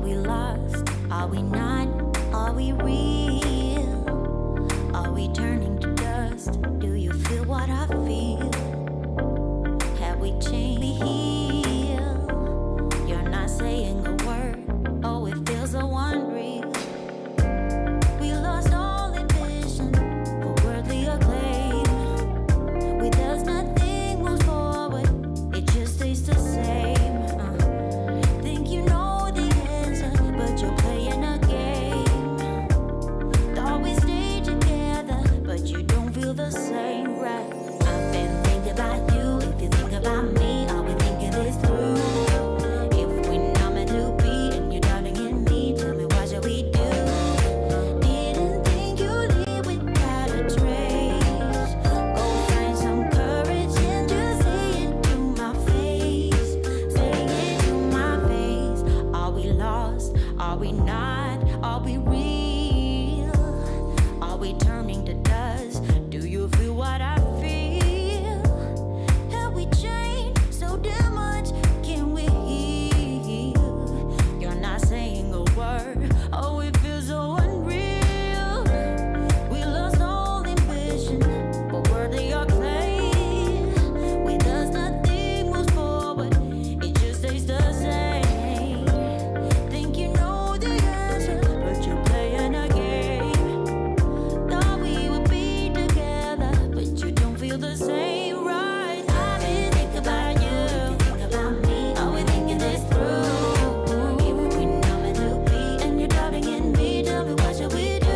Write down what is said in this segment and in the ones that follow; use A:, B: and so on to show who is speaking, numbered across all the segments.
A: we lost? Are we not? Are we real? Are we turning to dust? Do you feel what I feel? Have we changed? Be healed. You're not saying a word. Oh, it feels so unreal. We lost all ambition for worldly acclaim. With us, nothing moves forward. It just stays the same. Think you know the answer, but you're playing a game. Thought we stayed together, but you don't feel the same, right? I've been thinking about you. If you think about me, are we thinking this through? If we're not meant to be, and you're doubting in me, tell me what should we do? Didn't think you'd leave without a trace. Go find some courage and just say it to my face. Say it to my face. Are we lost? Are we not? Are we real? Are we turning to dust? Do you feel what I feel? Have we changed so damn much? Can we heal? You're not saying a word. Oh, it feels so unreal. We lost all ambition for worldly acclaim. With us, nothing moves forward. It just stays the same. Think you know the answer, but you're playing a game. Thought we would be together, but you don't feel the same, right? I've been thinking about you. Think about me. Are we thinking this through? If we're not meant to be, and you're doubting in me, tell me what should we do?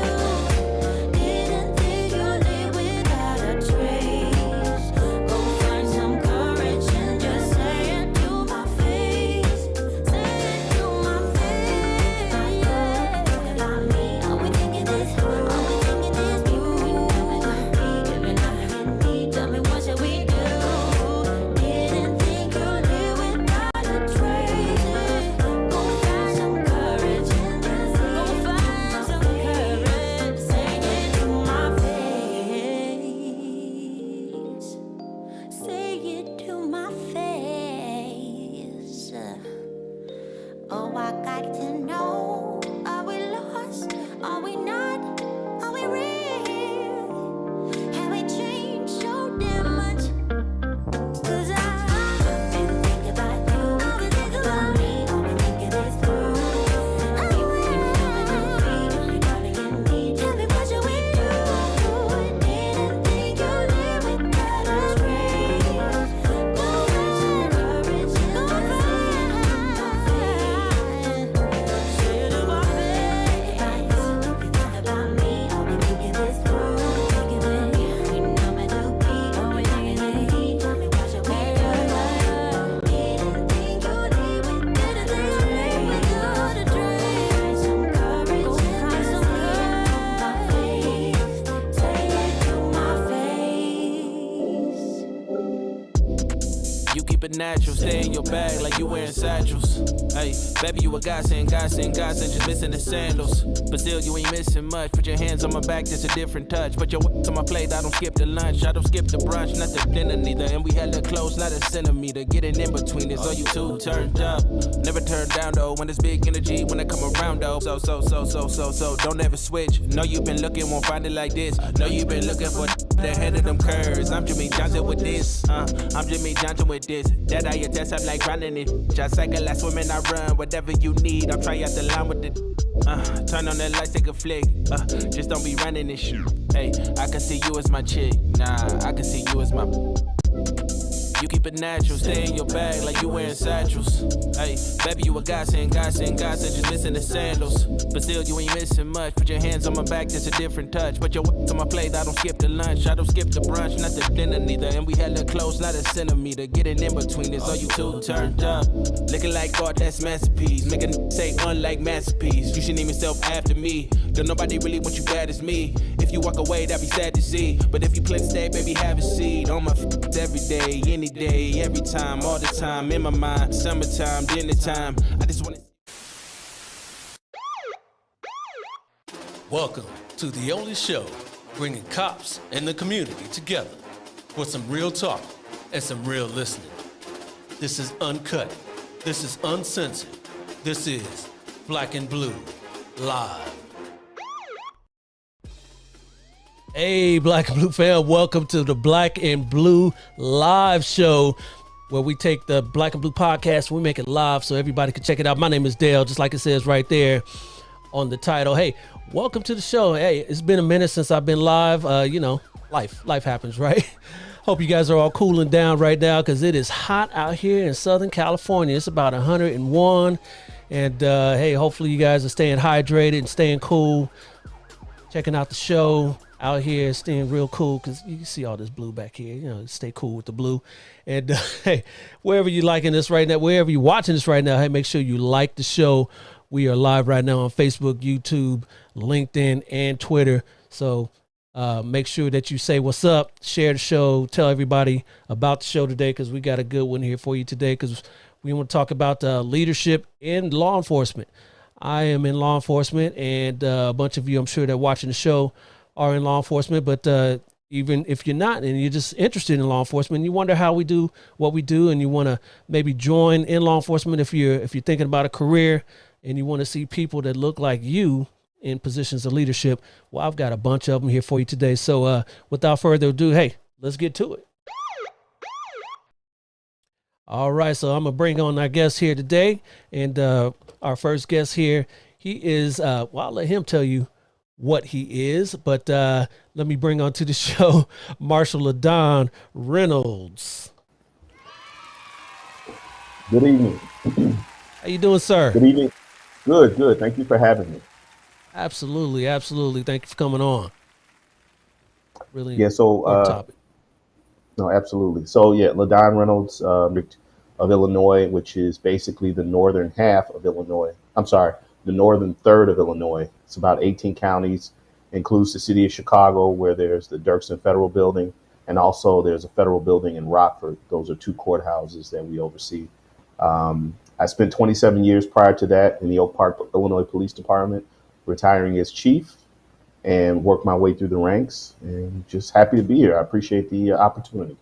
A: Didn't think you'd leave without a trace. Go find some courage and just say it to my face. Say it to my face. Think about me. Are we thinking this through? Are we thinking this through? If we're not meant to be, if you're not in me, tell me what should we do? Didn't think you'd leave without a trace. Go find some courage and just go find some courage. Say it to my face. Say it to my face. Oh, I got to know. Are we lost? Are we not? Are we real? Have we changed so damn much? 'Cause I've been thinking about you. Are we thinking about me? Are we thinking this through? If we're not meant to be, and you're doubting in me, tell me what should we do? Didn't think you'd leave without a trace. Go find some courage and go find my face. Say it to my face. If you think about me, are we thinking this through? Thinking that we're not meant to be, are we thinking that tell me what should we do? Didn't think you'd leave without a trace. Without a trace. Find some courage and find some courage. Say it to my face.
B: You keep it natural, stay in your bag like you wearing satchels. Hey, baby, you a godsend, godsend, godsend, just missing the sandals. But still, you ain't missing much. Put your hands on my back, just a different touch. Put your on my plate, I don't skip the lunch. I don't skip the brunch, not the dinner neither. And we hella close, not a centimeter. Getting in between us, all you two turned up. Never turn down though, when it's big energy, when I come around though. So, don't ever switch. Know you've been looking, won't find it like this. Know you've been looking for the head of them curves. I'm Jimmy Johnson with this, I'm Jimmy Johnson with this. That I attest, I'm like grinding it. Just cycle, I swim and I run, whatever you need. I'm trying out the line with it. Turn on the lights, take a flick. Just don't be running this shit. Hey, I can see you as my chick. Nah, I can see you as my. You keep it natural, stay in your bag like you wearing satchels. Hey, baby, you a godsend, godsend, godsend, just missing the sandals. But still, you ain't missing much. Put your hands on my back, just a different touch. Put your on my plate, I don't skip the lunch. I don't skip the brunch, not the dinner neither. And we hella close, not a centimeter. Getting in between us, all you two turned up. Looking like art, that's masterpiece. Make a say unlike masterpiece. You should name yourself after me. Don't nobody really want you bad as me. If you walk away, that'd be sad to see. But if you plan to stay, baby, have a seat. On my every day, any day, every time, all the time. In my mind, summertime, dinner time. I just wanna.
C: Welcome to the only show bringing cops and the community together for some real talk and some real listening. This is uncut. This is uncensored. This is Black and Blue Live.
D: Hey, Black and Blue fam, welcome to the Black and Blue Live show, where we take the Black and Blue podcast and we make it live so everybody can check it out. My name is Dale, just like it says right there on the title. Hey, welcome to the show. Hey, it's been a minute since I've been live. Life happens, right? Hope you guys are all cooling down right now because it is hot out here in Southern California. It's about 101. And hey, hopefully you guys are staying hydrated and staying cool, checking out the show out here, staying real cool, because you can see all this blue back here. You know, stay cool with the blue. And hey, wherever you're liking this right now, wherever you're watching this right now, hey, make sure you like the show. We are live right now on Facebook, YouTube, LinkedIn, and Twitter. So make sure that you say what's up, share the show, tell everybody about the show today, because we got a good one here for you today, because we want to talk about leadership in law enforcement. I am in law enforcement, and a bunch of you, I'm sure, that watching the show are in law enforcement. But even if you're not and you're just interested in law enforcement, you wonder how we do what we do, and you want to maybe join in law enforcement if you're thinking about a career and you want to see people that look like you in positions of leadership, well, I've got a bunch of them here for you today. So without further ado, hey, let's get to it. All right, so I'm going to bring on our guest here today. And our first guest here, he is, I'll let him tell you what he is. But let me bring on to the show Marshall LaDon Reynolds.
E: Good evening.
D: How you doing, sir?
E: Good evening. Good. Thank you for having me.
D: Absolutely. Thank you for coming on. Really
E: Yeah, so
D: topic.
E: no, absolutely. So yeah, LaDon Reynolds of Illinois, which is basically the northern half of Illinois. I'm sorry, the northern third of Illinois. It's about 18 counties, includes the city of Chicago, where there's the Dirksen Federal Building, and also there's a federal building in Rockford. Those are two courthouses that we oversee. I spent 27 years prior to that in the Oak Park, Illinois Police Department, retiring as chief, and worked my way through the ranks, and just happy to be here. I appreciate the opportunity.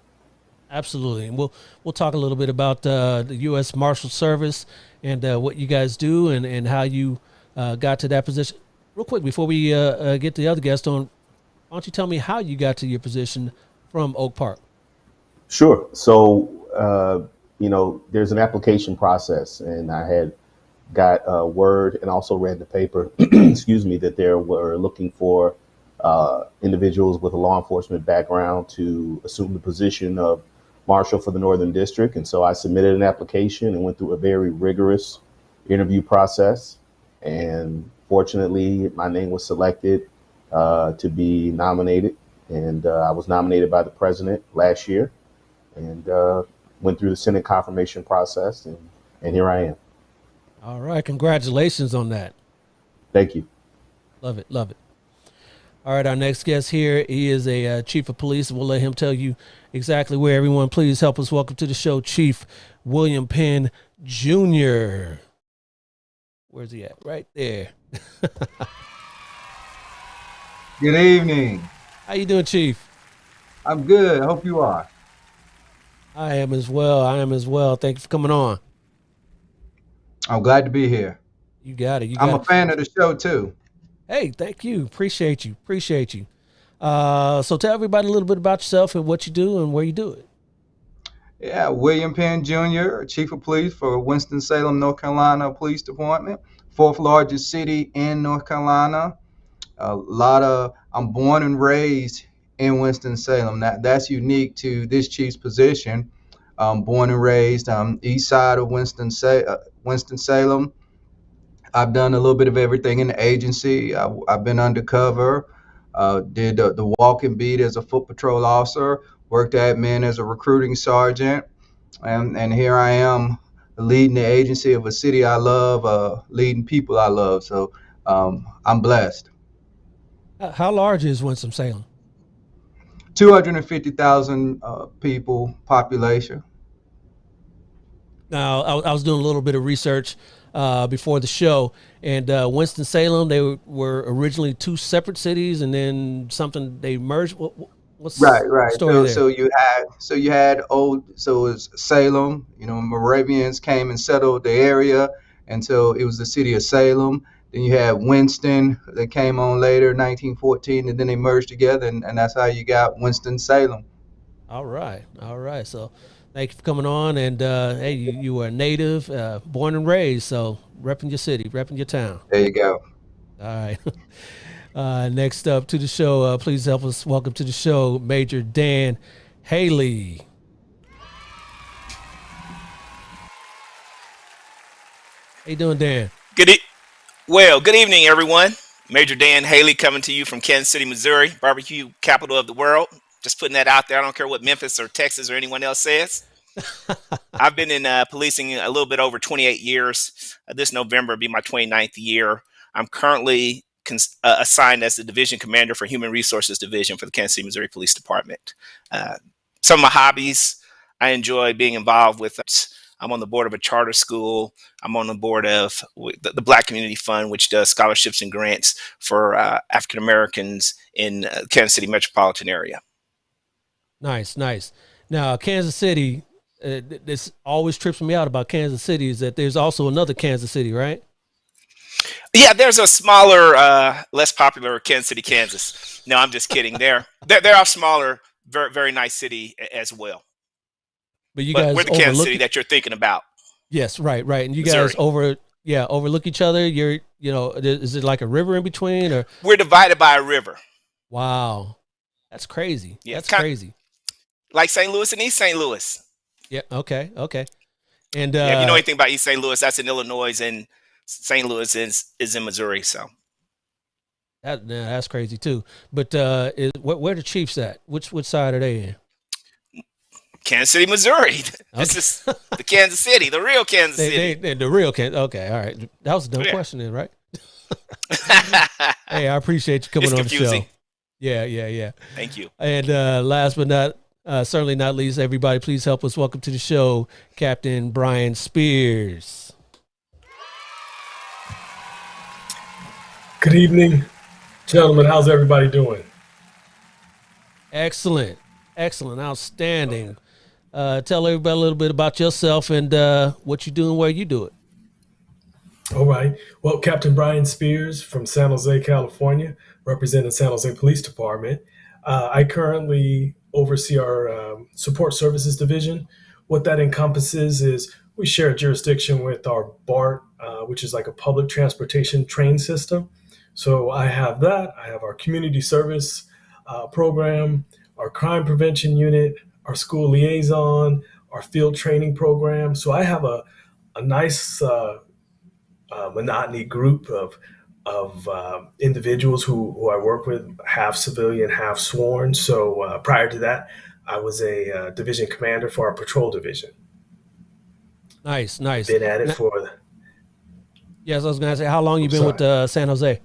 D: Absolutely. And we'll talk a little bit about the U.S. Marshal Service and what you guys do and how you got to that position. Real quick, before we get the other guest on, why don't you tell me how you got to your position from Oak Park?
E: Sure. So, there's an application process, and I had got word and also read the paper, that there were looking for individuals with a law enforcement background to assume the position of marshal for the Northern District. And so I submitted an application and went through a very rigorous interview process. And fortunately, my name was selected to be nominated. And I was nominated by the president last year, and went through the Senate confirmation process. And here I am.
D: All right. Congratulations on that.
E: Thank you.
D: Love it. All right. Our next guest here, he is a chief of police. We'll let him tell you exactly where. Everyone, please help us welcome to the show, Chief William Penn Jr. Where's he at? Right there.
F: Good evening.
D: How you doing, Chief?
F: I'm good. I hope you are.
D: I am as well. Thank you for coming on.
F: I'm glad to be here.
D: You got it.
F: I'm a fan of the show too.
D: Hey, thank you. Appreciate you. So tell everybody a little bit about yourself and what you do and where you do it.
F: Yeah, William Penn Jr., Chief of Police for Winston-Salem, North Carolina Police Department, fourth largest city in North Carolina. I'm born and raised in Winston-Salem. That's unique to this chief's position. Born and raised east side of Winston-Salem. I've done a little bit of everything in the agency. I've been undercover, did the walking beat as a foot patrol officer, worked admin as a recruiting sergeant, and here I am leading the agency of a city I love, leading people I love. So I'm blessed.
D: How large is Winston-Salem?
F: 250,000 people population.
D: Now, I was doing a little bit of research before the show, and Winston-Salem, they were originally two separate cities, and then something they merged. What's
F: right.
D: the story there?
F: So it was Salem. Moravians came and settled the area, until it was the city of Salem. Then you had Winston that came on later, 1914, and then they merged together, and that's how you got Winston-Salem.
D: All right. So thank you for coming on. And hey, you were a native, born and raised, so repping your city, repping your town.
F: There you go.
D: All right. Next up to the show, please help us welcome to the show, Major Dan Haley. How you doing, Dan?
G: Good evening, everyone. Major Dan Haley coming to you from Kansas City, Missouri, barbecue capital of the world. Just putting that out there. I don't care what Memphis or Texas or anyone else says. I've been in policing a little bit over 28 years. This November will be my 29th year. I'm currently assigned as the Division Commander for Human Resources Division for the Kansas City, Missouri Police Department. Some of my hobbies, I enjoy being involved with. I'm on the board of a charter school. I'm on the board of the Black Community Fund, which does scholarships and grants for African Americans in the Kansas City metropolitan area.
D: Nice. Now, Kansas City, this always trips me out about Kansas City is that there's also another Kansas City, right?
G: Yeah, there's a smaller, less popular Kansas City, Kansas. No, I'm just kidding. They're a smaller, very, very nice city as well.
D: But guys
G: we're the Kansas City that you're thinking about.
D: Yes, right. And you
G: Missouri.
D: guys overlook each other. Is it like a river in between, or
G: we're divided by a river?
D: Wow, that's crazy.
G: Yeah,
D: that's crazy.
G: Like St. Louis and East St. Louis.
D: Yeah. Okay. And
G: if you know anything about East St. Louis, that's in Illinois, and St. Louis is in Missouri. So
D: that's crazy too. But where the Chiefs at? Which side are they in?
G: Kansas City, Missouri.
D: Okay.
G: This is the Kansas City, the real Kansas City.
D: The real Kansas. Okay, all right. That was a dumb question then, right? Hey, I appreciate you coming on
G: confusing.
D: the show. Yeah.
G: Thank you.
D: And last but certainly not least, everybody, please help us welcome to the show, Captain Brian Spears.
H: Good evening, gentlemen. How's everybody doing?
D: Excellent, outstanding. Tell everybody a little bit about yourself and what you do and where you do it.
H: All right. Well, Captain Brian Spears from San Jose, California, representing San Jose Police Department. I currently oversee our support services division. What that encompasses is we share a jurisdiction with our BART, which is like a public transportation train system. So I have that. I have our community service program, our crime prevention unit, our school liaison, our field training program. So I have a nice monotony group of individuals who I work with, half civilian, half sworn. So prior to that, I was a division commander for our patrol division.
D: Nice.
H: Been at it for.
D: Yes, I was going to say, how long you been with San Jose?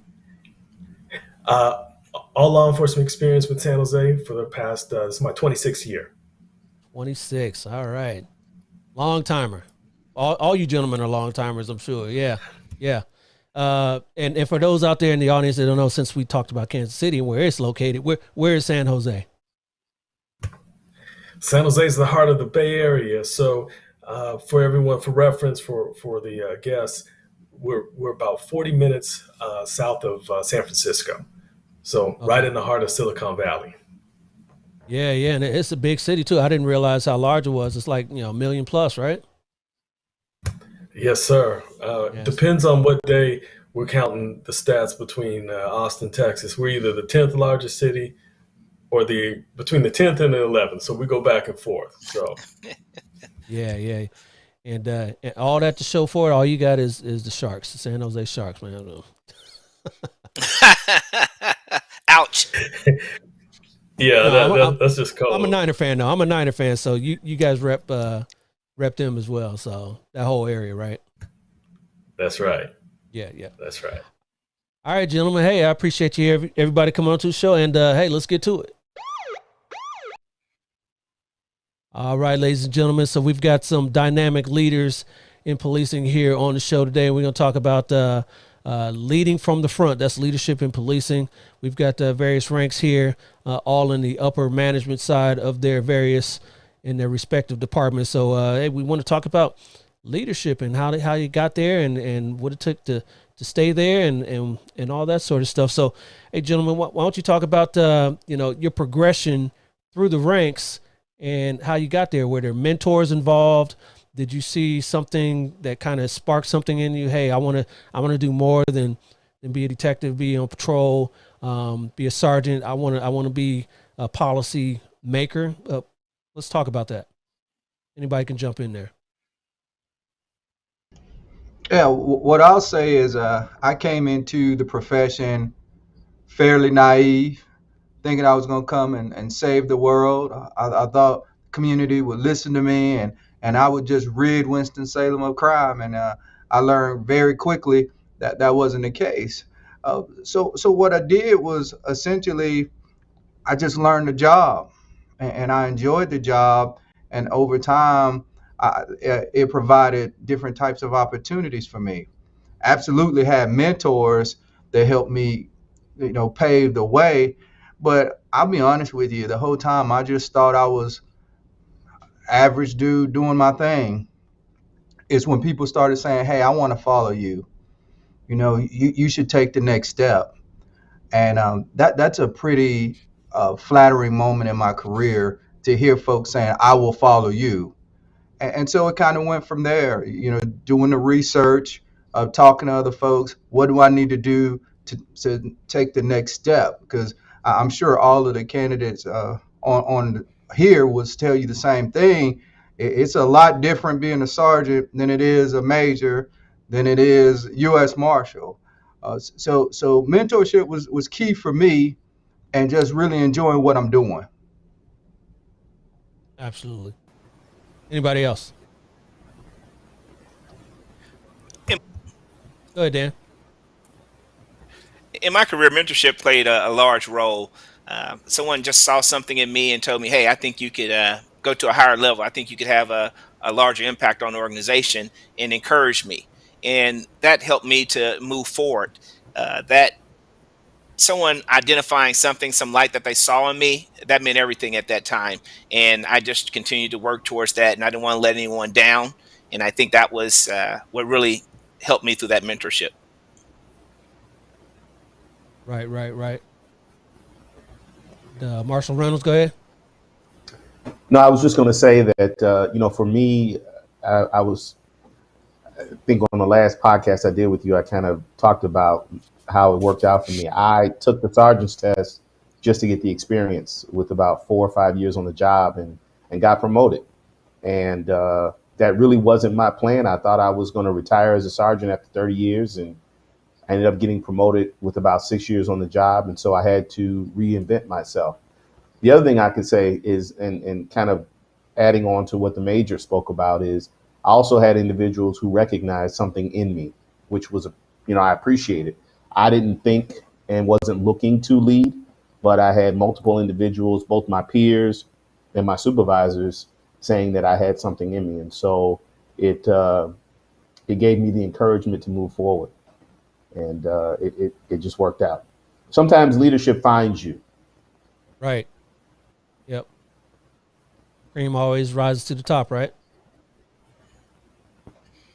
H: All law enforcement experience with San Jose for the past, this is my 26th year.
D: 26. All right. Long timer. All you gentlemen are long timers, I'm sure. Yeah. And for those out there in the audience that don't know, since we talked about Kansas City and where it's located, where is San Jose?
H: San Jose is the heart of the Bay Area. So for everyone, for reference, for the guests, we're about 40 minutes south of San Francisco. So right in the heart of Silicon Valley.
D: Yeah, and it's a big city too. I didn't realize how large it was. It's like, 1 million plus, right?
H: Yes, sir.
D: Yes.
H: Depends on what day we're counting the stats between Austin, Texas. We're either the 10th largest city or between the 10th and the 11th. So we go back and forth. So
D: yeah. And all that to show for it, all you got is the Sharks, the San Jose Sharks, man. I don't know.
G: Ouch.
H: Yeah, that's just cold.
D: I'm a Niner fan, though. I'm a Niner fan, so you guys rep them as well. So that whole area, right?
H: That's right.
D: Yeah.
H: That's right.
D: All right, gentlemen. Hey, I appreciate you, everybody coming on to the show, and hey, let's get to it. All right, ladies and gentlemen. So we've got some dynamic leaders in policing here on the show today. We're going to talk about leading from the front. That's leadership in policing. We've got various ranks here, all in the upper management side of their respective departments. So hey, we want to talk about leadership and how you got there and what it took to stay there and all that sort of stuff. So, hey, gentlemen, why don't you talk about your progression through the ranks and how you got there? Were there mentors involved? Did you see something that kind of sparked something in you? Hey, I want to do more than be a detective, be on patrol, be a sergeant. I want to be a policy maker. Let's talk about that. Anybody can jump in there.
F: Yeah, what I'll say is I came into the profession fairly naive, thinking I was going to come and save the world. I thought the community would listen to me and I would just rid Winston-Salem of crime. And I learned very quickly that that wasn't the case. So what I did was essentially I just learned the job and I enjoyed the job. And over time, it provided different types of opportunities for me. Absolutely had mentors that helped me, pave the way. But I'll be honest with you, the whole time I just thought I was average dude doing my thing. It's when people started saying, hey, I want to follow you. You should take the next step. And that's a pretty flattering moment in my career to hear folks saying, I will follow you. And so it kind of went from there, doing the research, talking to other folks. What do I need to do to take the next step? Because I'm sure all of the candidates on here will tell you the same thing. It's a lot different being a sergeant than it is a major, than it is U.S. Marshal. So mentorship was key for me, and just really enjoying what I'm doing.
D: Absolutely. Anybody else? Go ahead, Dan.
G: In my career, mentorship played a large role. Someone just saw something in me and told me, hey, I think you could go to a higher level. I think you could have a larger impact on the organization, and encourage me. And that helped me to move forward. That someone identifying something, some light that they saw in me, that meant everything at that time. And I just continued to work towards that, and I didn't want to let anyone down. And I think that was what really helped me through that mentorship.
D: Right. Marshall Reynolds, go ahead.
E: No, I was just going to say that, for me, I think on the last podcast I did with you, I kind of talked about how it worked out for me. I took the sergeant's test just to get the experience with about 4 or 5 years on the job and got promoted. And that really wasn't my plan. I thought I was going to retire as a sergeant after 30 years, and I ended up getting promoted with about 6 years on the job. And so I had to reinvent myself. The other thing I could say is, and kind of adding on to what the major spoke about, is I also had individuals who recognized something in me, which was, I appreciated. I didn't think and wasn't looking to lead, but I had multiple individuals, both my peers and my supervisors, saying that I had something in me. And so it gave me the encouragement to move forward. And it just worked out. Sometimes leadership finds you.
D: Right. Yep. Cream always rises to the top, right?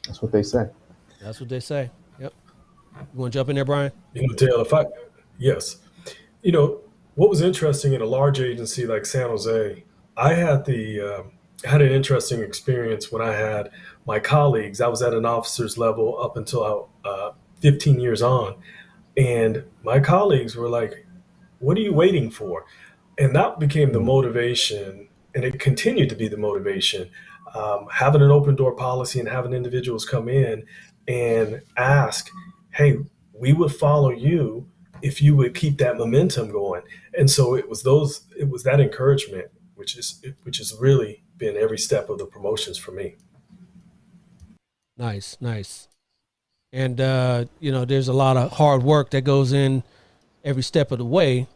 E: That's what they say.
D: That's what they say. Yep. You want to jump in there, Brian?
H: Dale, yes. What was interesting in a large agency like San Jose, I had had an interesting experience when I had my colleagues. I was at an officer's level up until 15 years on. And my colleagues were like, what are you waiting for? And that became the motivation, and it continued to be the motivation. Having an open door policy and having individuals come in and ask, hey, we would follow you if you would keep that momentum going. And so it was that encouragement, which has really been every step of the promotions for me.
D: Nice. And, there's a lot of hard work that goes in every step of the way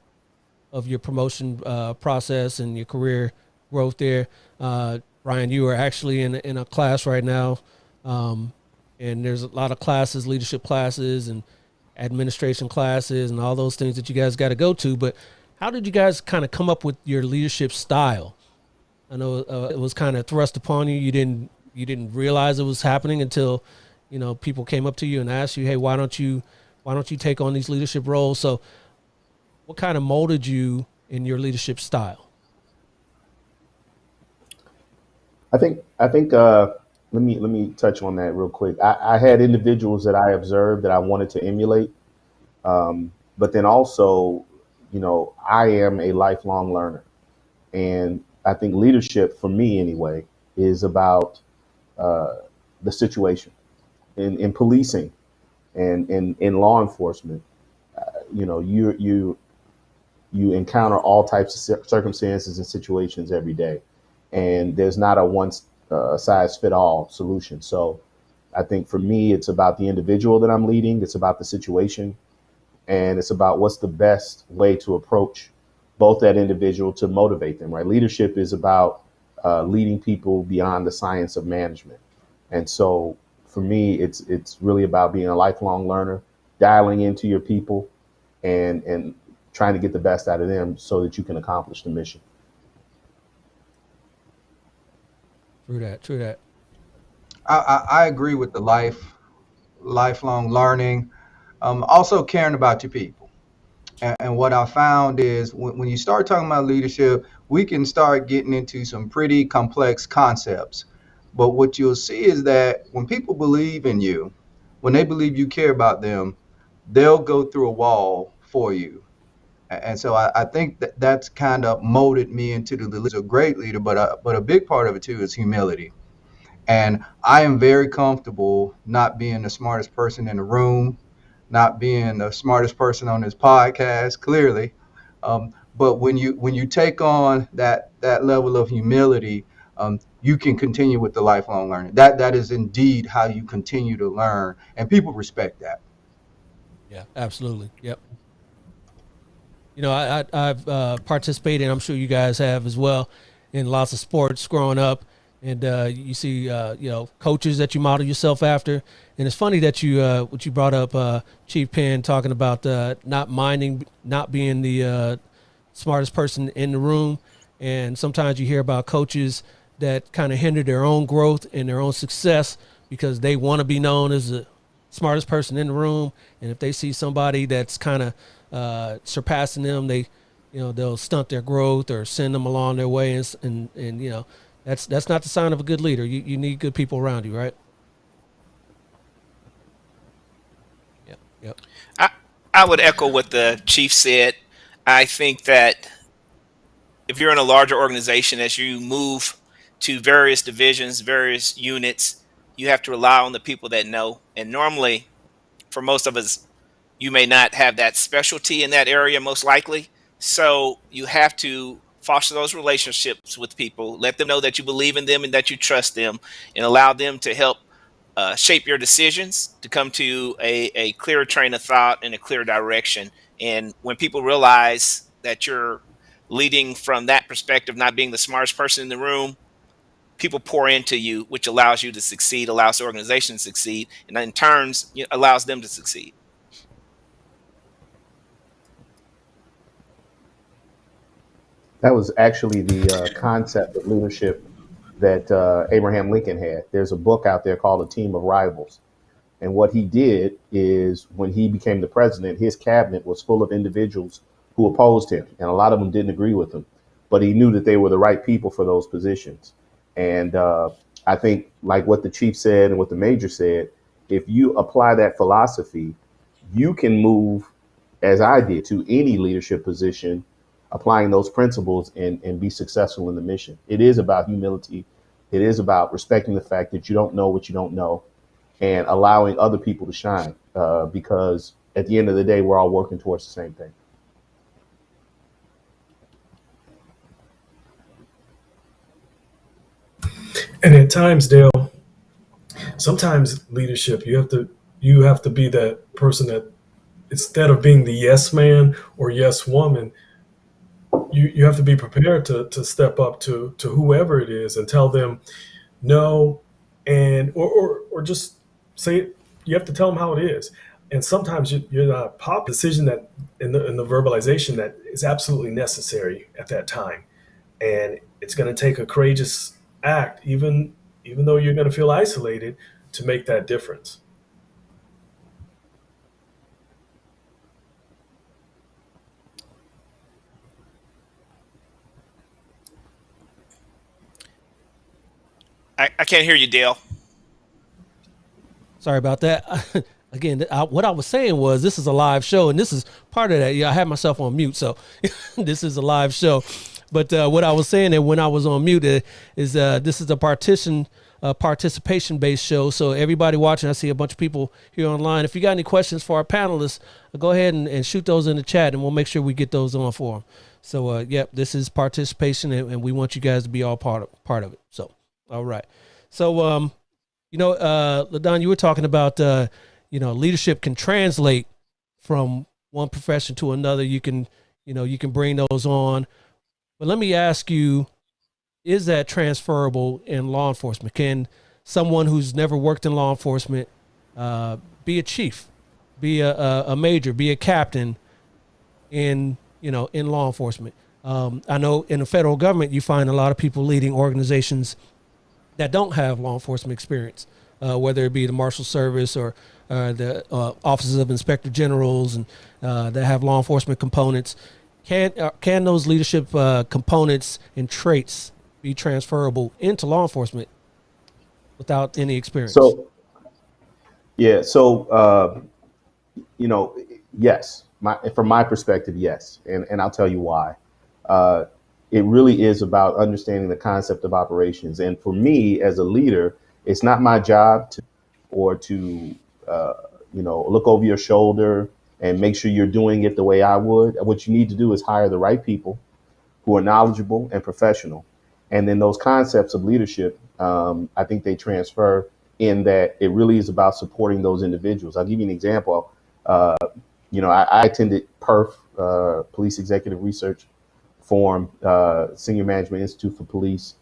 D: of your promotion process and your career growth there. Brian, you are actually in a class right now, and there's a lot of classes, leadership classes and administration classes and all those things that you guys got to go to. But how did you guys kind of come up with your leadership style? I know it was kind of thrust upon you. You didn't you didn't realize it was happening until, people came up to you and asked you, hey, why don't you take on these leadership roles? So what kind of molded you in your leadership style?
E: I think let me touch on that real quick. I had individuals that I observed that I wanted to emulate, but then also, I am a lifelong learner, and I think leadership for me anyway is about the situation in policing and in law enforcement. You encounter all types of circumstances and situations every day, and there's not a one size fit all solution. So I think for me, it's about the individual that I'm leading. It's about the situation, and it's about what's the best way to approach both that individual to motivate them. Right? Leadership is about leading people beyond the science of management, and so for me, it's really about being a lifelong learner, dialing into your people, and trying to get the best out of them so that you can accomplish the mission.
D: True that.
F: I agree with the lifelong learning. Also caring about your people. And what I found is when you start talking about leadership, we can start getting into some pretty complex concepts. But what you'll see is that when people believe in you, when they believe you care about them, they'll go through a wall for you. And so I think that's kind of molded me into a great leader, but a big part of it too is humility. And I am very comfortable not being the smartest person in the room, not being the smartest person on this podcast, clearly. But when you take on that level of humility, you can continue with the lifelong learning. That is indeed how you continue to learn, and people respect that.
D: Yeah, absolutely. Yep. I've participated, and I'm sure you guys have as well, in lots of sports growing up. And you see, coaches that you model yourself after. And it's funny that what you brought up, Chief Penn, talking about not being the smartest person in the room. And sometimes you hear about coaches that kind of hinder their own growth and their own success because they want to be known as the smartest person in the room. And if they see somebody that's kind of surpassing them, they'll stunt their growth or send them along their way. And that's not the sign of a good leader. You need good people around you, right? Yep.
G: I would echo what the chief said. I think that if you're in a larger organization, as you move to various divisions, various units, you have to rely on the people that know. And normally, for most of us, you may not have that specialty in that area, most likely. So you have to foster those relationships with people, let them know that you believe in them and that you trust them, and allow them to help shape your decisions to come to a clearer train of thought and a clear direction. And when people realize that you're leading from that perspective, not being the smartest person in the room, people pour into you, which allows you to succeed, allows the organization to succeed, and in turns allows them to succeed.
E: That was actually the concept of leadership that Abraham Lincoln had. There's a book out there called A Team of Rivals. And what he did is when he became the president, his cabinet was full of individuals who opposed him. And a lot of them didn't agree with him. But he knew that they were the right people for those positions. And I think, like what the chief said and what the major said, if you apply that philosophy, you can move, as I did, to any leadership position, applying those principles and be successful in the mission. It is about humility. It is about respecting the fact that you don't know what you don't know and allowing other people to shine, because at the end of the day, we're all working towards the same thing.
H: And at times, Dale, sometimes leadership, you have to be that person that, instead of being the yes man or yes woman, you have to be prepared to step up to whoever it is and tell them no, and or just say it. You have to tell them how it is. And sometimes you're not a pop decision that in the verbalization that is absolutely necessary at that time. And it's going to take a courageous act, even even though you're going to feel isolated, to make that difference.
G: I can't hear you, Dale.
D: Sorry about that. Again, what I was saying was this is a live show, and this is part of that. Yeah, I had myself on mute, so this is a live show. But what I was saying that when I was on mute is this is a participation-based show. So everybody watching, I see a bunch of people here online. If you got any questions for our panelists, go ahead and shoot those in the chat, and we'll make sure we get those on for them. So, yep, this is participation, and we want you guys to be all part of it. So, all right. So, LaDon, you were talking about, leadership can translate from one profession to another. You can bring those on. But let me ask you, is that transferable in law enforcement? Can someone who's never worked in law enforcement be a chief, be a major, be a captain in law enforcement? I know in the federal government, you find a lot of people leading organizations that don't have law enforcement experience, whether it be the Marshal Service or the offices of Inspector Generals, and that have law enforcement components. Can those leadership components and traits be transferable into law enforcement without any experience?
E: Yes. From my perspective, yes. And I'll tell you why. It really is about understanding the concept of operations. And for me as a leader, it's not my job to look over your shoulder and make sure you're doing it the way I would. What you need to do is hire the right people who are knowledgeable and professional. And then those concepts of leadership, I think they transfer in that it really is about supporting those individuals. I'll give you an example. I attended PERF, Police Executive Research Forum, Senior Management Institute for Police,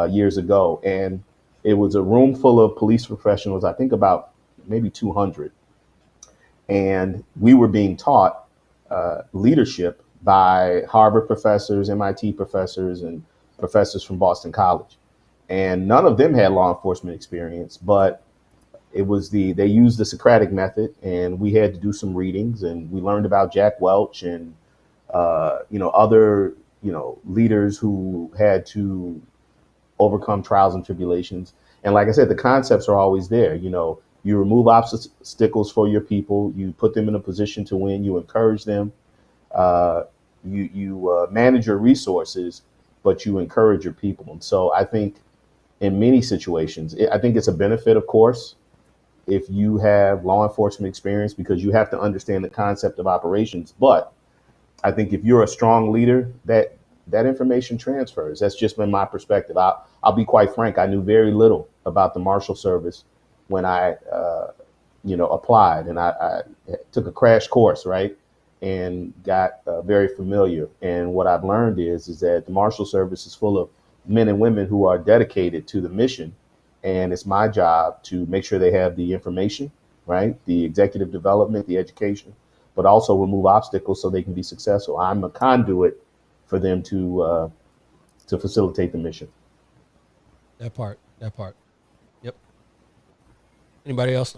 E: years ago. And it was a room full of police professionals, I think about maybe 200. And we were being taught leadership by Harvard professors, MIT professors, and professors from Boston College. And none of them had law enforcement experience, but they used the Socratic method, and we had to do some readings, and we learned about Jack Welch and other leaders who had to overcome trials and tribulations. And like I said, the concepts are always there. You remove obstacles for your people, you put them in a position to win, you encourage them, you manage your resources, but you encourage your people. And so I think in many situations, I think it's a benefit, of course, if you have law enforcement experience, because you have to understand the concept of operations. But I think if you're a strong leader, that information transfers. That's just been my perspective. I'll be quite frank. I knew very little about the Marshal Service when I, applied, and I took a crash course, right, and got very familiar. And what I've learned is that the Marshal Service is full of men and women who are dedicated to the mission, and it's my job to make sure they have the information, right, the executive development, the education, but also remove obstacles so they can be successful. I'm a conduit for them to facilitate the mission.
D: That part. Yep. Anybody else?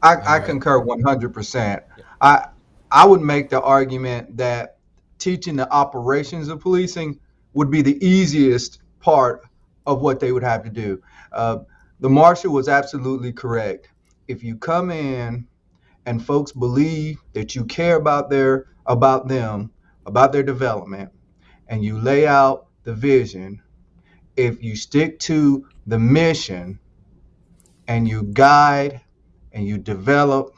F: I concur 100%. I would make the argument that teaching the operations of policing would be the easiest part of what they would have to do. The Marshal was absolutely correct. If you come in and folks believe that you care about them, about their development, and you lay out the vision, if you stick to the mission and you guide and you develop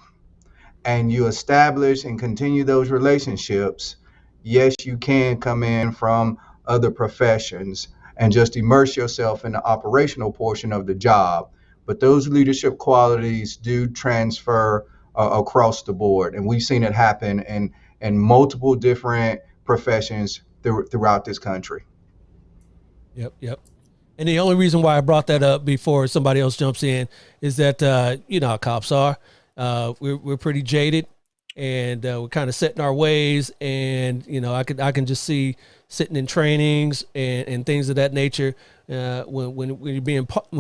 F: and you establish and continue those relationships, yes, you can come in from other professions and just immerse yourself in the operational portion of the job. But those leadership qualities do transfer across the board. And we've seen it happen in multiple different professions throughout this country.
D: Yep. And the only reason why I brought that up before somebody else jumps in is that, how cops are. We're pretty jaded, and we're kind of setting our ways. And I can just see sitting in trainings and things of that nature when you're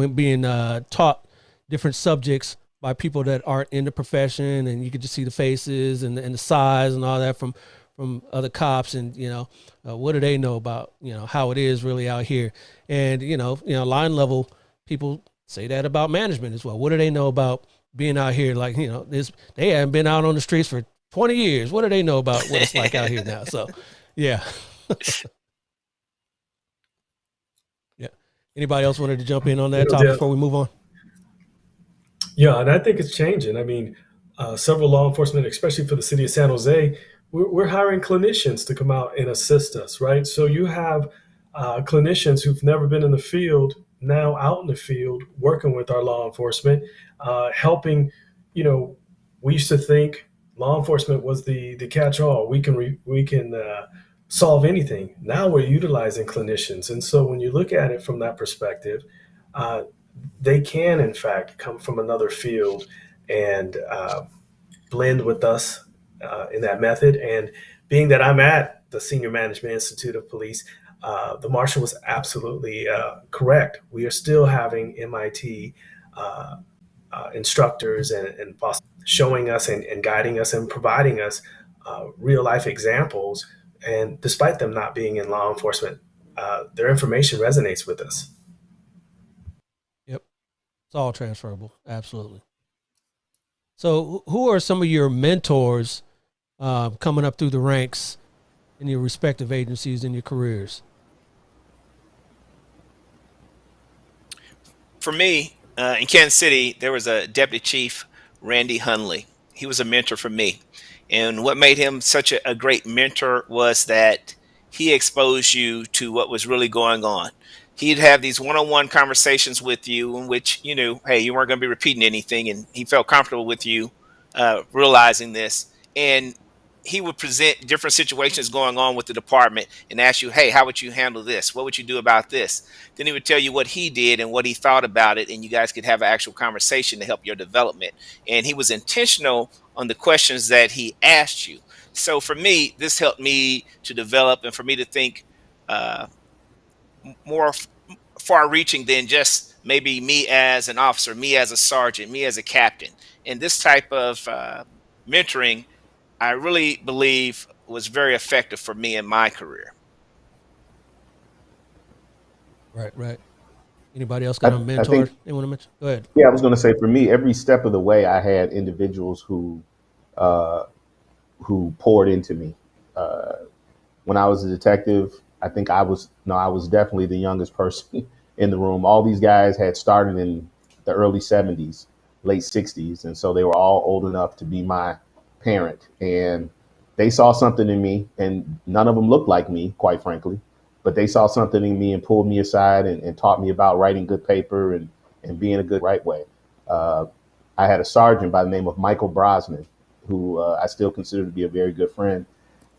D: being taught different subjects by people that aren't in the profession, and you can just see the faces and the size and all that from other cops, and what do they know about how it is really out here. And line level people say that about management as well. What do they know about being out here? Like, they haven't been out on the streets for 20 years. What do they know about what it's like out here now? So yeah. Yeah. Anybody else wanted to jump in on that topic before we move on?
H: Yeah, and I think it's changing. I mean, several law enforcement, especially for the city of San Jose, we're hiring clinicians to come out and assist us, right? So you have clinicians who've never been in the field now out in the field working with our law enforcement, helping. We used to think law enforcement was the catch-all. We can solve anything. Now we're utilizing clinicians, and so when you look at it from that perspective, they can, in fact, come from another field and blend with us in that method. And being that I'm at the Senior Management Institute of Police, the marshal was absolutely correct. We are still having MIT instructors and showing us and guiding us and providing us real life examples. And despite them not being in law enforcement, their information resonates with us.
D: Yep. It's all transferable. Absolutely. So who are some of your mentors coming up through the ranks in your respective agencies in your careers?
G: For me, in Kansas City, there was a deputy chief, Randy Hunley. He was a mentor for me. And what made him such a great mentor was that he exposed you to what was really going on. He'd have these one-on-one conversations with you in which, hey, you weren't going to be repeating anything. And he felt comfortable with you realizing this. And he would present different situations going on with the department and ask you, hey, how would you handle this? What would you do about this? Then he would tell you what he did and what he thought about it. And you guys could have an actual conversation to help your development. And he was intentional on the questions that he asked you. So for me, this helped me to develop and for me to think more far reaching than just maybe me as an officer, me as a sergeant, me as a captain. And this type of mentoring, I really believe, was very effective for me in my career.
D: Right. Anybody else got a mentor they want to mention? Go ahead.
E: Yeah, I was going to say, for me, every step of the way, I had individuals who poured into me. When I was a detective, I think I was definitely the youngest person in the room. All these guys had started in the early 70s, late 60s. And so they were all old enough to be my parent, and they saw something in me, and none of them looked like me, quite frankly, but they saw something in me and pulled me aside and taught me about writing good paper and being a good right way. I had a sergeant by the name of Michael Brosnan, who I still consider to be a very good friend,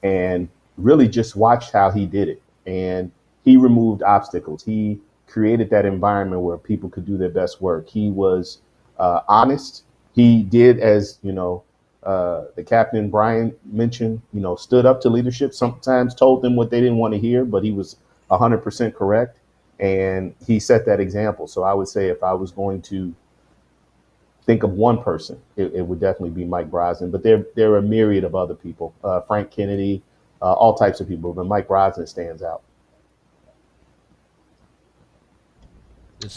E: and really just watched how he did it. And he removed obstacles. He created that environment where people could do their best work. He was honest. He did, as the captain Brian mentioned, stood up to leadership, sometimes told them what they didn't want to hear, but he was 100% correct. And he set that example. So I would say if I was going to think of one person, it would definitely be Mike Brosnan. But there are a myriad of other people, Frank Kennedy, all types of people, but Mike Brosnan stands out.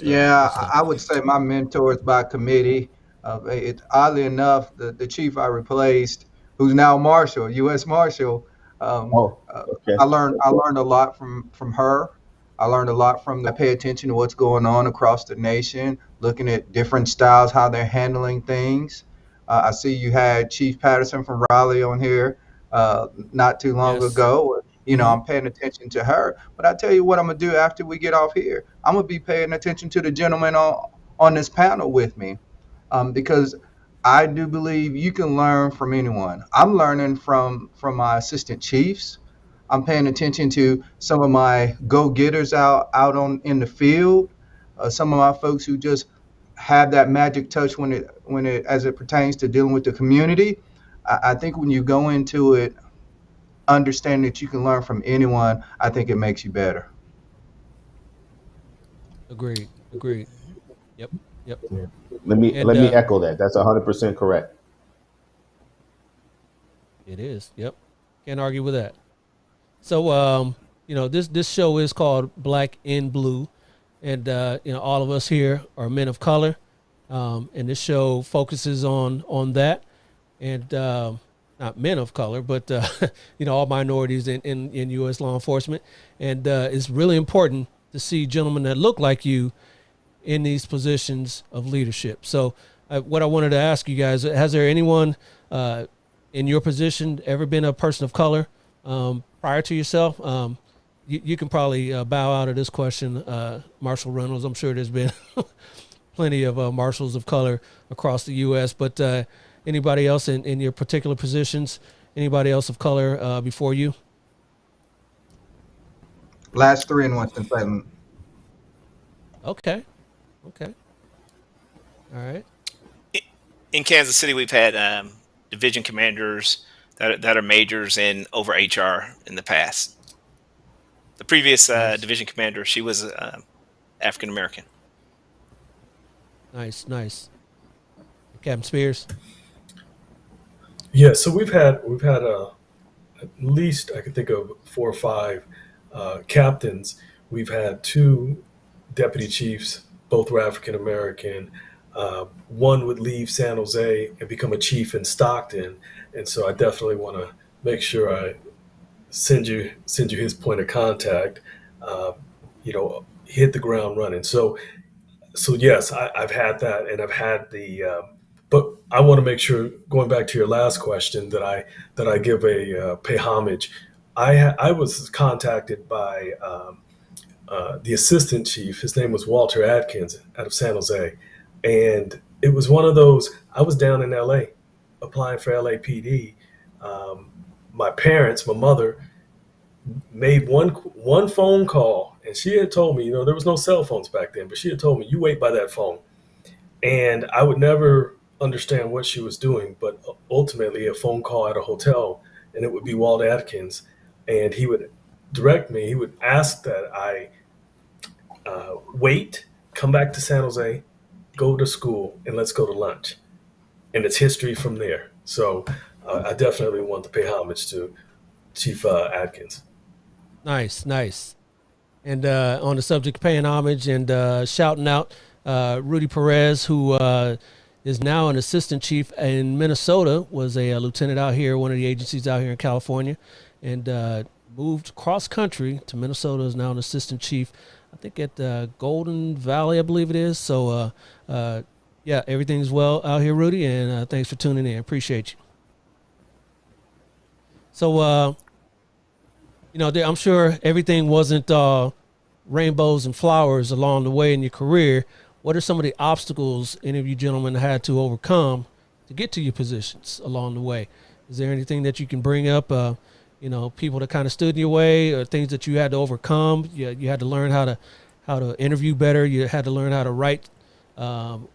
F: Yeah, I would say my mentors by committee. Oddly enough, the chief I replaced, who's now Marshal, U.S. Marshal,
E: Okay.
F: I learned a lot from her. I learned a lot from. I pay attention to what's going on across the nation, looking at different styles, how they're handling things. I see you had Chief Patterson from Raleigh on here not too long ago. I'm paying attention to her. But I tell you what I'm going to do after we get off here. I'm going to be paying attention to the gentleman on this panel with me. Because I do believe you can learn from anyone. I'm learning from my assistant chiefs. I'm paying attention to some of my go-getters out in the field. Some of my folks who just have that magic touch when it as it pertains to dealing with the community. I think when you go into it, understanding that you can learn from anyone, I think it makes you better.
D: Agreed. Agreed. Yep. Yep.
E: Yeah. Let me echo that. That's 100% correct.
D: It is. Yep. Can't argue with that. So, this show is called Black in Blue, and all of us here are men of color, and this show focuses on that, and not men of color, but all minorities in U.S. law enforcement, and it's really important to see gentlemen that look like you in these positions of leadership. So, what I wanted to ask you guys: has there anyone in your position ever been a person of color prior to yourself? You can probably bow out of this question, Marshall Reynolds. I'm sure there's been plenty of marshals of color across the U.S., but anybody else in your particular positions, anybody else of color before you?
F: Last 3 in Winston-Salem.
D: Okay. All right.
G: In Kansas City, we've had division commanders that are majors in over HR in the past. The previous division commander, she was African American.
D: Nice. Captain Spears.
H: Yeah, so we've had at least I could think of 4 or 5 captains. We've had 2 deputy chiefs, both were African American. One would leave San Jose and become a chief in Stockton, and so I definitely want to make sure I send you his point of contact. Hit the ground running. So yes, I've had that, and I've had the. But I want to make sure, going back to your last question, that I give a pay homage. I was contacted by the assistant chief. His name was Walter Atkins out of San Jose, and it was one of those. I was down in LA applying for LAPD. My parents, my mother, made one phone call, and she had told me, there was no cell phones back then, but she had told me, you wait by that phone. And I would never understand what she was doing, but ultimately a phone call at a hotel, and it would be Walt Atkins, and he would direct me. He would ask that I wait, come back to San Jose, go to school, and let's go to lunch. And it's history from there. So I definitely want to pay homage to Chief Atkins.
D: Nice. And on the subject of paying homage and shouting out Rudy Perez, who is now an assistant chief in Minnesota, was a lieutenant out here, one of the agencies out here in California, and moved cross country to Minnesota, is now an assistant chief, I think at Golden Valley, I believe it is. So, everything's well out here, Rudy, and thanks for tuning in. Appreciate you. So, I'm sure everything wasn't rainbows and flowers along the way in your career. What are some of the obstacles any of you gentlemen had to overcome to get to your positions along the way? Is there anything that you can bring up, people that kind of stood in your way, or things that you had to overcome? You had to learn how to interview better. You had to learn how to write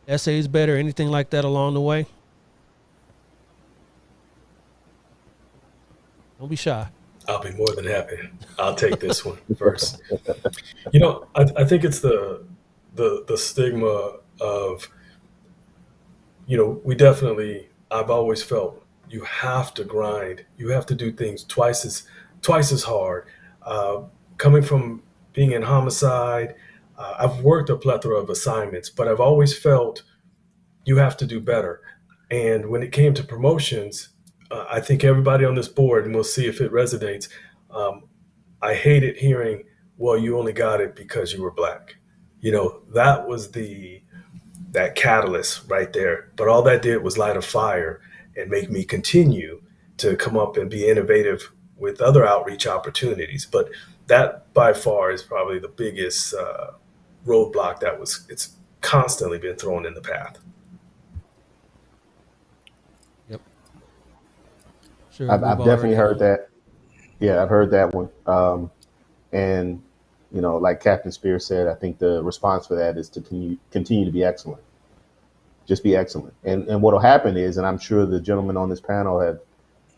D: essays better, anything like that along the way? Don't be shy.
H: I'll be more than happy. I'll take this one first. I think it's the stigma of, I've always felt you have to grind. You have to do things twice as hard. Coming from being in homicide, I've worked a plethora of assignments, but I've always felt you have to do better. And when it came to promotions, I think everybody on this board, and we'll see if it resonates, I hated hearing, well, you only got it because you were Black. That was that catalyst right there. But all that did was light a fire and make me continue to come up and be innovative with other outreach opportunities. But that by far is probably the biggest roadblock it's constantly been thrown in the path.
D: Yep. Sure.
E: I've definitely heard that. Yeah, I've heard that one. And, like Captain Spears said, I think the response for that is to continue to be excellent. just be excellent. And what'll happen is, and I'm sure the gentlemen on this panel have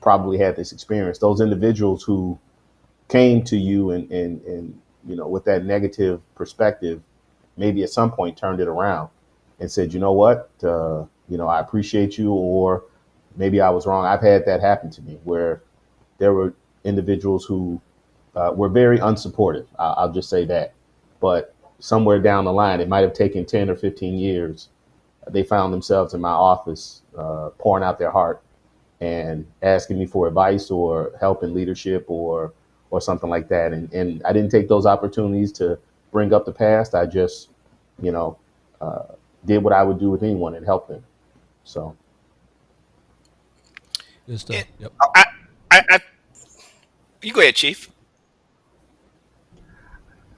E: probably had this experience, those individuals who came to you and with that negative perspective, maybe at some point turned it around and said, you know what, I appreciate you, or maybe I was wrong. I've had that happen to me where there were individuals who were very unsupportive. I'll just say that. But somewhere down the line, it might have taken 10 or 15 years. They found themselves in my office pouring out their heart and asking me for advice or help in leadership or something like that. And I didn't take those opportunities to bring up the past. I just, did what I would do with anyone and help them. So.
D: Good stuff. Yep.
G: You go ahead, Chief.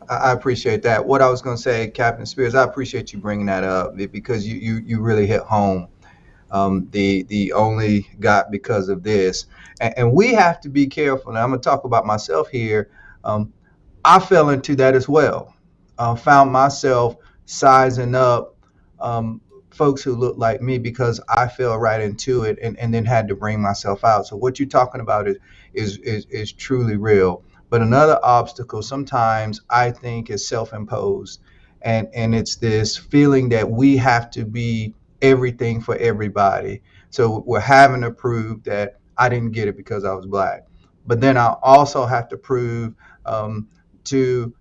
F: I appreciate that. What I was going to say, Captain Spears, I appreciate you bringing that up because you really hit home. The only got because of this, and we have to be careful. And I'm going to talk about myself here. I fell into that as well. Found myself sizing up folks who look like me because I fell right into it, and then had to bring myself out. So what you're talking about is truly real. But another obstacle sometimes I think is self-imposed, and it's this feeling that we have to be everything for everybody. So we're having to prove that I didn't get it because I was Black, but then I also have to prove to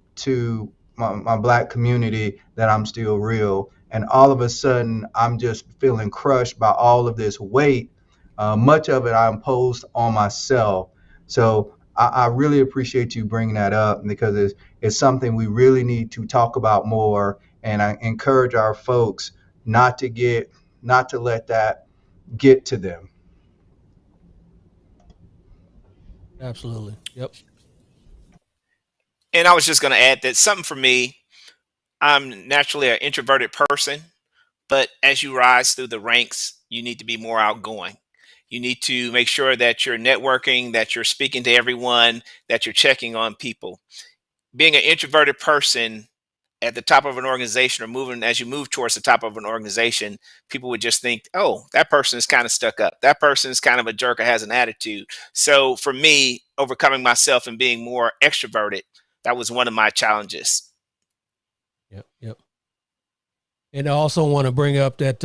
F: my Black community that I'm still real. And all of a sudden, I'm just feeling crushed by all of this weight. Much of it I imposed on myself. So I really appreciate you bringing that up because it's something we really need to talk about more. And I encourage our folks not to let that get to them.
D: Absolutely. Yep.
G: And I was just going to add that something for me, I'm naturally an introverted person, but as you rise through the ranks, you need to be more outgoing. You need to make sure that you're networking, that you're speaking to everyone, that you're checking on people. Being an introverted person at the top of an organization, or as you move towards the top of an organization, people would just think, oh, that person is kind of stuck up. That person is kind of a jerk or has an attitude. So for me, overcoming myself and being more extroverted, that was one of my challenges.
D: Yep. And I also want to bring up that,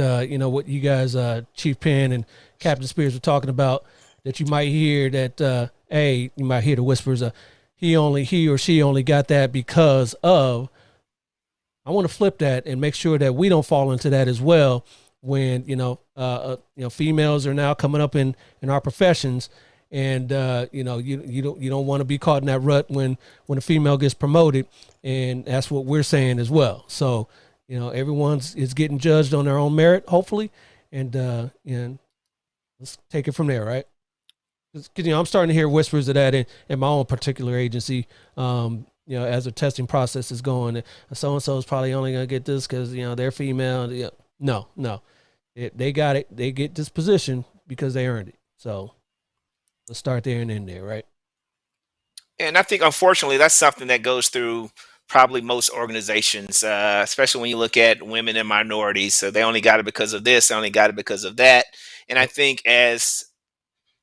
D: what you guys, Chief Penn and Captain Spears were talking about, that you might hear that, you might hear the whispers of he or she only got that because of. I want to flip that and make sure that we don't fall into that as well when, females are now coming up in our professions. And, you don't want to be caught in that rut when a female gets promoted. And that's what we're saying as well. So, everyone's is getting judged on their own merit, hopefully. And let's take it from there, right? Because, I'm starting to hear whispers of that in my own particular agency, as the testing process is going. So-and-so is probably only going to get this because, they're female. No. They got it. They get this position because they earned it. So let's start there and end there, right?
G: And I think, unfortunately, that's something that goes through probably most organizations, especially when you look at women and minorities. So they only got it because of this, they only got it because of that. And I think as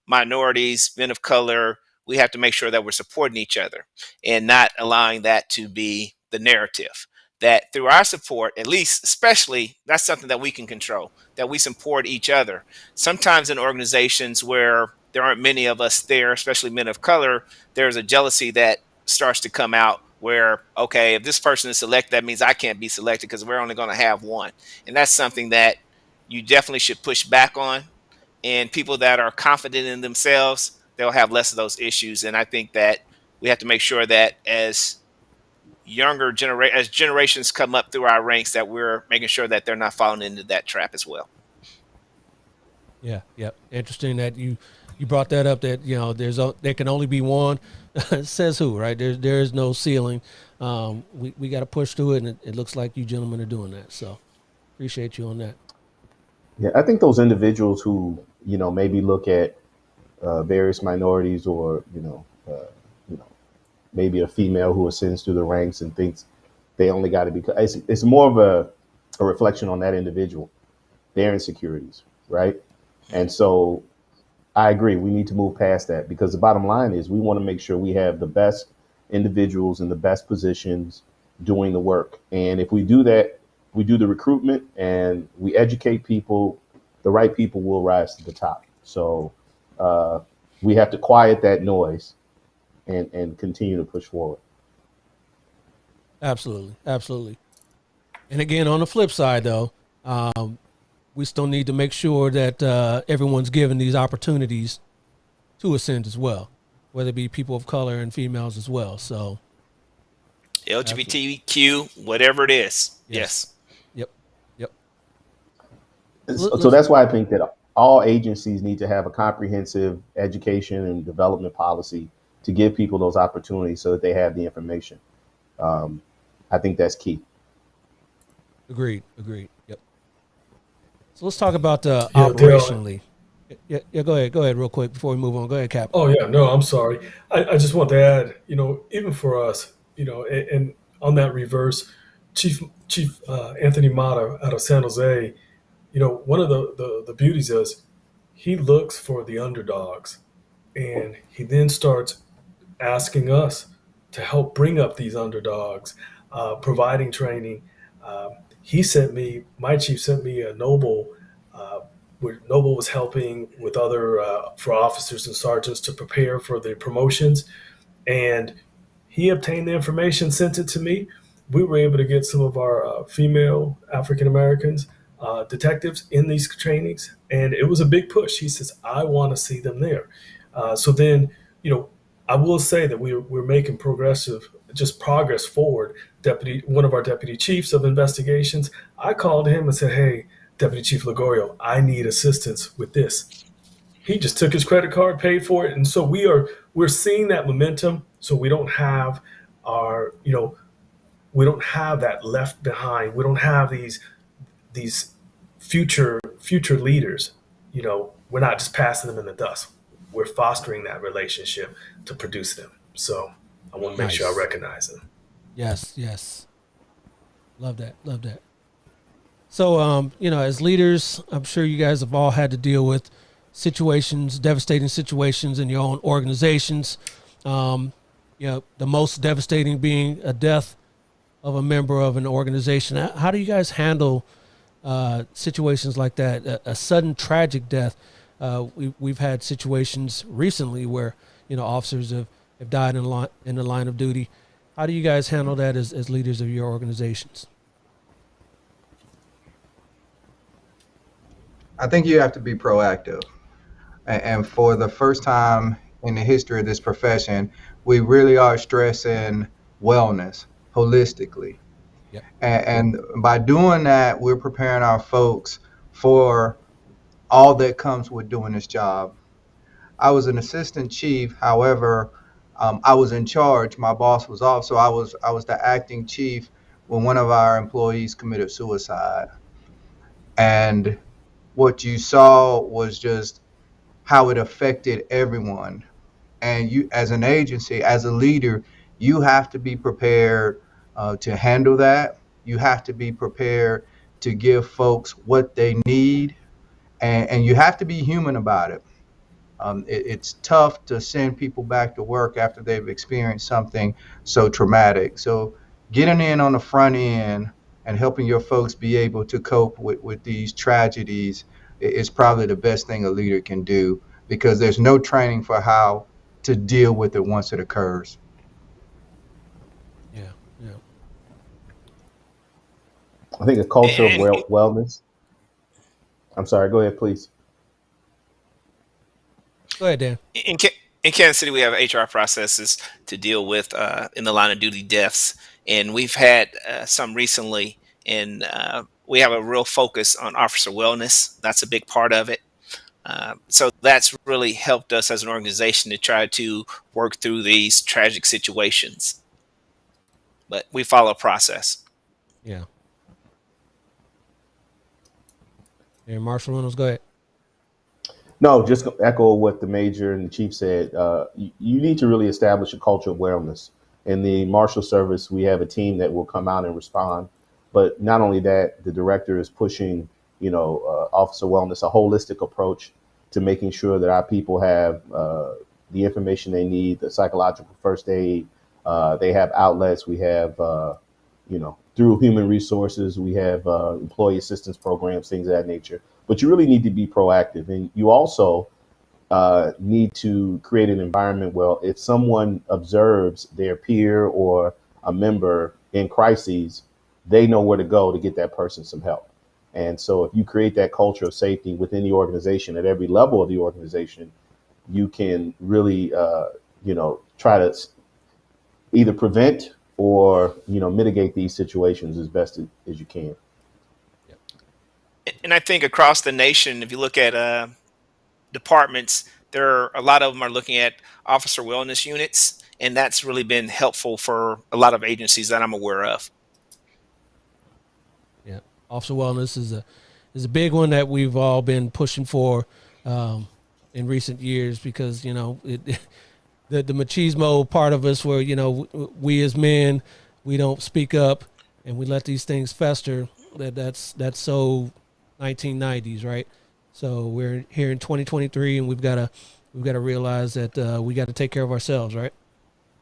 G: minorities, men of color, we have to make sure that we're supporting each other and not allowing that to be the narrative. That through our support, at least, especially, that's something that we can control, that we support each other. Sometimes in organizations where there aren't many of us there, especially men of color, there's a jealousy that starts to come out where, okay, if this person is selected, that means I can't be selected because we're only going to have one. And that's something that you definitely should push back on. And people that are confident in themselves, they'll have less of those issues. And I think that we have to make sure that as generations come up through our ranks, that we're making sure that they're not falling into that trap as well.
D: Yeah. Interesting that you brought that up, that there can only be one. Says who, right? There's no ceiling. We got to push through it, and it looks like you gentlemen are doing that. So appreciate you on that.
E: Yeah, I think those individuals who maybe look at various minorities or maybe a female who ascends through the ranks and thinks they only got to be. It's more of a reflection on that individual. their insecurities, right? And so I agree. We need to move past that because the bottom line is we want to make sure we have the best individuals in the best positions doing the work. And if we do that, we do the recruitment and we educate people, the right people will rise to the top. So we have to quiet that noise and continue to push forward.
D: Absolutely. Absolutely. And again, on the flip side, though, we still need to make sure that everyone's given these opportunities to ascend as well, whether it be people of color and females as well. So
G: LGBTQ, whatever it is. Yes.
D: Yep. Yep.
E: So that's why I think that all agencies need to have a comprehensive education and development policy to give people those opportunities so that they have the information. I think that's key.
D: Agreed. Yep. So let's talk about
H: Dale,
D: operationally. Yeah, go ahead real quick before we move on. Go ahead, Cap.
H: Oh yeah, no, I'm sorry. I just want to add, even for us, and on that reverse, Chief Anthony Mata out of San Jose, one of the beauties is he looks for the underdogs, and he then starts asking us to help bring up these underdogs, providing training. My chief sent me a Noble, where Noble was helping with other for officers and sergeants to prepare for the promotions, and he obtained the information, sent it to me. We were able to get some of our female African Americans detectives in these trainings, and it was a big push. He says, "I want to see them there." So then, I will say that we're making progress forward. One of our deputy chiefs of investigations, I called him and said, "Hey, Deputy Chief Ligorio, I need assistance with this." He just took his credit card, paid for it, and so we're seeing that momentum. So we don't have that left behind. We don't have these future leaders. We're not just passing them in the dust. We're fostering that relationship to produce them. So I want to make sure I recognize them.
D: Yes. Love that. So, as leaders, I'm sure you guys have all had to deal with devastating situations in your own organizations. The most devastating being a death of a member of an organization. How do you guys handle situations like that? A sudden tragic death. We've had situations recently where, officers have died in the line of duty. How do you guys handle that as leaders of your organizations?
F: I think you have to be proactive. And for the first time in the history of this profession, we really are stressing wellness holistically.
D: Yep.
F: And by doing that, we're preparing our folks for all that comes with doing this job. I was an assistant chief. However, I was in charge. My boss was off, so I was the acting chief when one of our employees committed suicide. And what you saw was just how it affected everyone. And you, as an agency, as a leader, you have to be prepared to handle that. You have to be prepared to give folks what they need, and you have to be human about it. It's tough to send people back to work after they've experienced something so traumatic. So getting in on the front end and helping your folks be able to cope with these tragedies is probably the best thing a leader can do, because there's no training for how to deal with it once it occurs.
D: Yeah.
E: I think a culture of wellness. I'm sorry, go ahead, please.
D: Go ahead, Dan.
G: In Kansas City, we have HR processes to deal with in the line of duty deaths, and we've had some recently, and we have a real focus on officer wellness. That's a big part of it. So that's really helped us as an organization to try to work through these tragic situations. But we follow a process.
D: Yeah. And Marshall Reynolds, go ahead.
E: No, just echo what the major and the chief said. You need to really establish a culture of wellness. In the Marshal Service, we have a team that will come out and respond. But not only that, the director is pushing, officer wellness, a holistic approach to making sure that our people have the information they need, the psychological first aid. They have outlets. We have, through human resources, we have employee assistance programs, things of that nature. But you really need to be proactive. And you also need to create an environment where if someone observes their peer or a member in crises, they know where to go to get that person some help. And so if you create that culture of safety within the organization at every level of the organization, you can really, try to either prevent or, mitigate these situations as best as you can.
G: And I think across the nation, if you look at departments, a lot of them are looking at officer wellness units, and that's really been helpful for a lot of agencies that I'm aware of.
D: Yeah, officer wellness is a big one that we've all been pushing for in recent years because the machismo part of us, where we as men, we don't speak up and we let these things fester. That's so 1990s, right? So we're here in 2023, and we've got to realize that we got to take care of ourselves, right,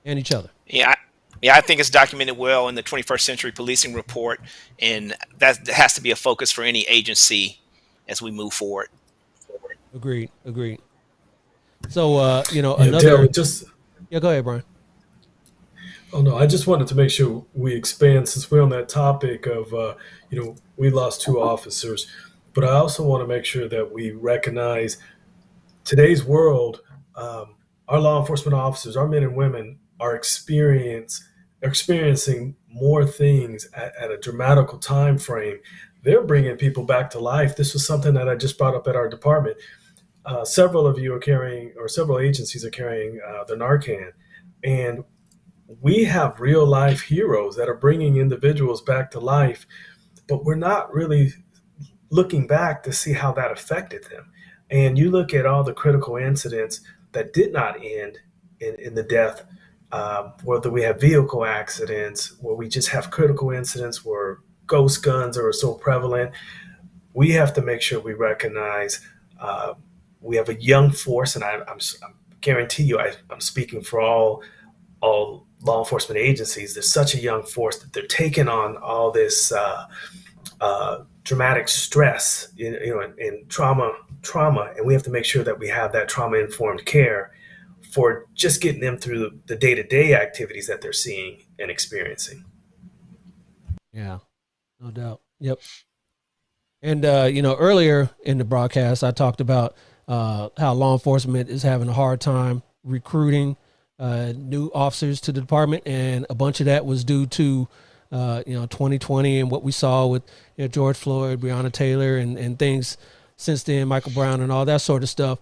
D: and each other.
G: Yeah, I think it's documented well in the 21st Century Policing Report, and that has to be a focus for any agency as we move forward.
D: Agreed. So,
H: Yeah,
D: another.
H: Dale,
D: Yeah, go ahead, Brian.
H: Oh no, I just wanted to make sure we expand since we're on that topic of, we lost 2 officers, but I also want to make sure that we recognize today's world. Our law enforcement officers, our men and women, are experiencing more things at a dramatical time frame. They're bringing people back to life. This was something that I just brought up at our department. Several of you are carrying, or several agencies are carrying the Narcan, and we have real life heroes that are bringing individuals back to life, but we're not really looking back to see how that affected them. And you look at all the critical incidents that did not end in the death, whether we have vehicle accidents, where we just have critical incidents where ghost guns are so prevalent. We have to make sure we recognize we have a young force, and I guarantee you, I'm speaking for all law enforcement agencies. There's such a young force that they're taking on all this dramatic stress, and trauma, and we have to make sure that we have that trauma-informed care for just getting them through the day-to-day activities that they're seeing and experiencing.
D: Yeah, no doubt. Yep. And earlier in the broadcast, I talked about how law enforcement is having a hard time recruiting new officers to the department, and a bunch of that was due to 2020 and what we saw with George Floyd, Breonna Taylor, and things since then, Michael Brown, and all that sort of stuff.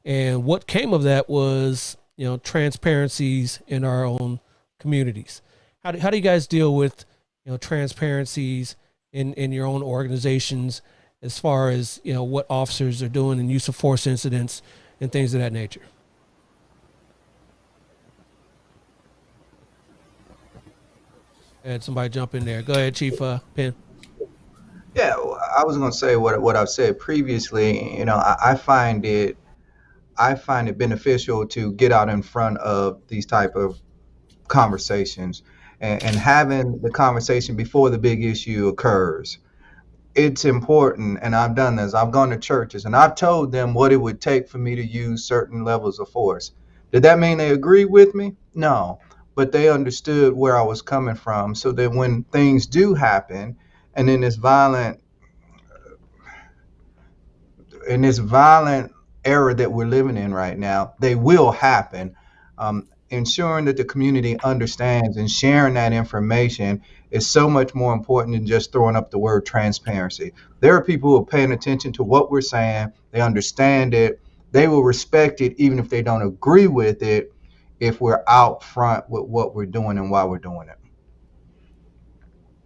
D: And what came of that was transparencies in our own communities. How do you guys deal with transparencies in your own organizations as far as what officers are doing in use of force incidents and things of that nature? And somebody jump in there. Go ahead, Chief Penn.
F: Yeah, I was going to say what I've said previously. I find it beneficial to get out in front of these type of conversations and having the conversation before the big issue occurs. It's important, and I've done this. I've gone to churches and I've told them what it would take for me to use certain levels of force. Did that mean they agreed with me? No, but they understood where I was coming from, so that when things do happen, and in this violent era that we're living in right now, they will happen. Ensuring that the community understands and sharing that information is so much more important than just throwing up the word transparency. There are people who are paying attention to what we're saying. They understand it. They will respect it even if they don't agree with it, if we're out front with what we're doing and why we're doing it.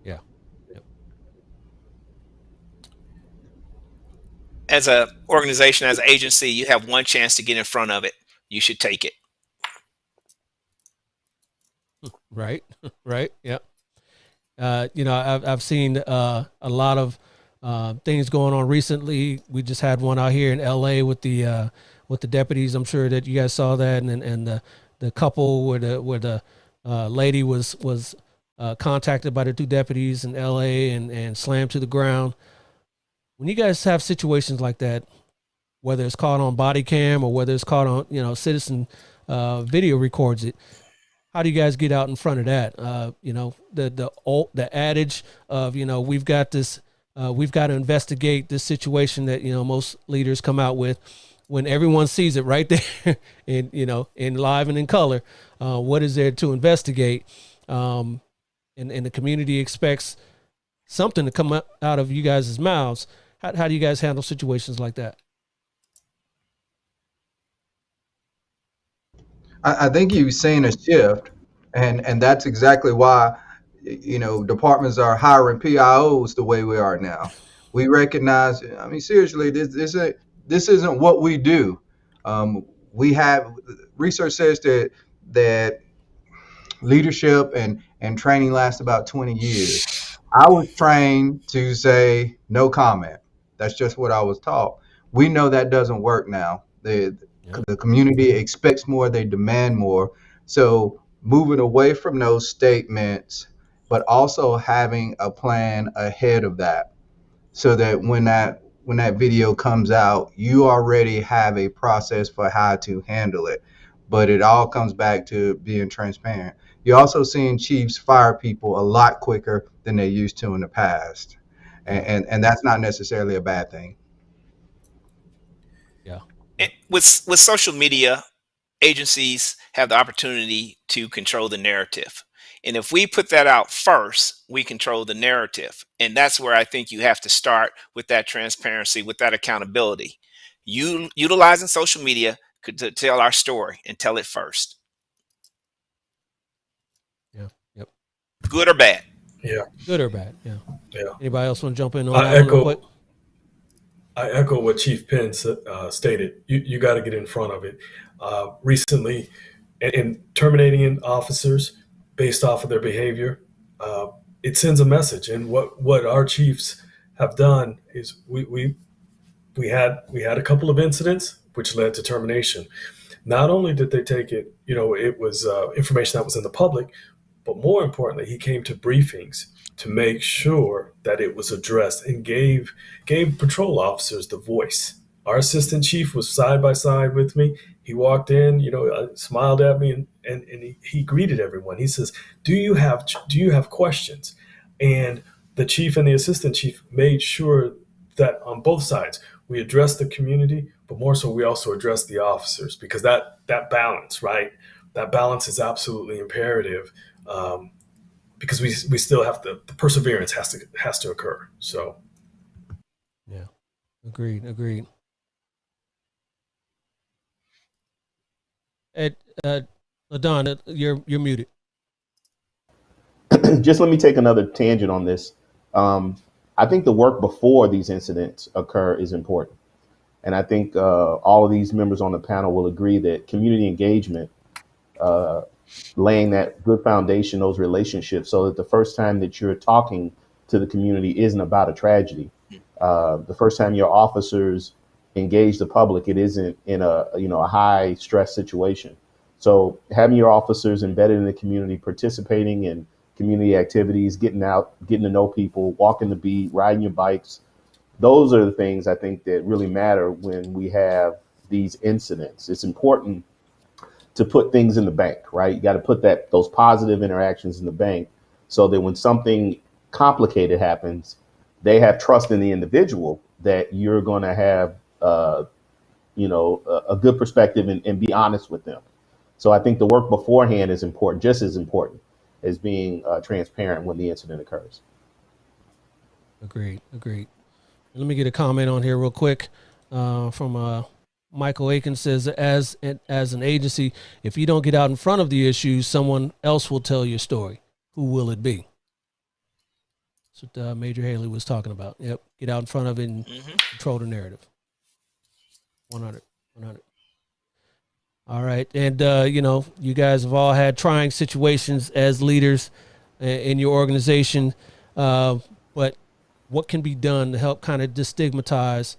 D: Yeah. Yep.
G: As an organization, as an agency, you have one chance to get in front of it. You should take it.
D: Right. Right. Yeah. I've seen a lot of things going on recently. We just had one out here in LA with the deputies. I'm sure that you guys saw that, and the couple where the lady was contacted by the two deputies in LA and slammed to the ground. When you guys have situations like that, whether it's caught on body cam or whether it's caught on, citizen video records it, how do you guys get out in front of that? The adage of, we've got this, we've got to investigate this situation that, most leaders come out with when everyone sees it right there in live and in color. What is there to investigate? And the community expects something to come out of you guys' mouths. How do you guys handle situations like that?
F: I think you've seen a shift, and that's exactly why, departments are hiring PIOs the way we are now. We recognize, seriously, this isn't what we do. We have research says that leadership and training lasts about 20 years. I was trained to say no comment. That's just what I was taught. We know that doesn't work now. The community expects more, they demand more. So moving away from those statements, but also having a plan ahead of that, so that when that video comes out, you already have a process for how to handle it. But it all comes back to being transparent. You're also seeing chiefs fire people a lot quicker than they used to in the past. And that's not necessarily a bad thing.
D: Yeah.
G: With social media, agencies have the opportunity to control the narrative. And if we put that out first, we control the narrative. And that's where I think you have to start, with that transparency, with that accountability. Utilizing social media to tell our story and tell it first.
D: Yeah. Yep.
G: Good or bad.
H: Yeah.
D: Good or bad. Yeah.
H: Yeah.
D: Anybody else want to jump in on
H: I
D: that one real quick?
H: echo what Chief Penn stated. You got to get in front of it. Recently, in terminating officers based off of their behavior, it sends a message. And what our chiefs have done is we had a couple of incidents which led to termination. Not only did they take it, it was information that was in the public, but more importantly, he came to briefings to make sure that it was addressed and gave patrol officers the voice. Our assistant chief was side by side with me. He walked in, smiled at me, and he greeted everyone. He says, "Do you have questions?" And the chief and the assistant chief made sure that on both sides we addressed the community, but more so we also addressed the officers, because that balance, right? That balance is absolutely imperative. Because we still have the perseverance has to occur. So,
D: yeah, agreed. Ed, LaDon, you're muted.
E: Just let me take another tangent on this. I think the work before these incidents occur is important, and I think all of these members on the panel will agree that community engagement. Laying that good foundation, those relationships, so that the first time that you're talking to the community isn't about a tragedy. The first time your officers engage the public, it isn't in a high stress situation. So having your officers embedded in the community, participating in community activities, getting out, getting to know people, walking the beat, riding your bikes, those are the things I think that really matter when we have these incidents. It's important to put things in the bank, right? You got to put those positive interactions in the bank, so that when something complicated happens, they have trust in the individual that you're going to have, a good perspective and be honest with them. So I think the work beforehand is important, just as important as being transparent when the incident occurs.
D: Agreed. Let me get a comment on here real quick from Michael Aiken. Says, as an agency, if you don't get out in front of the issues, someone else will tell your story. Who will it be? That's what Major Haley was talking about. Yep. Get out in front of it and control the narrative. 100. All right. And, you guys have all had trying situations as leaders in your organization. But what can be done to help kind of destigmatize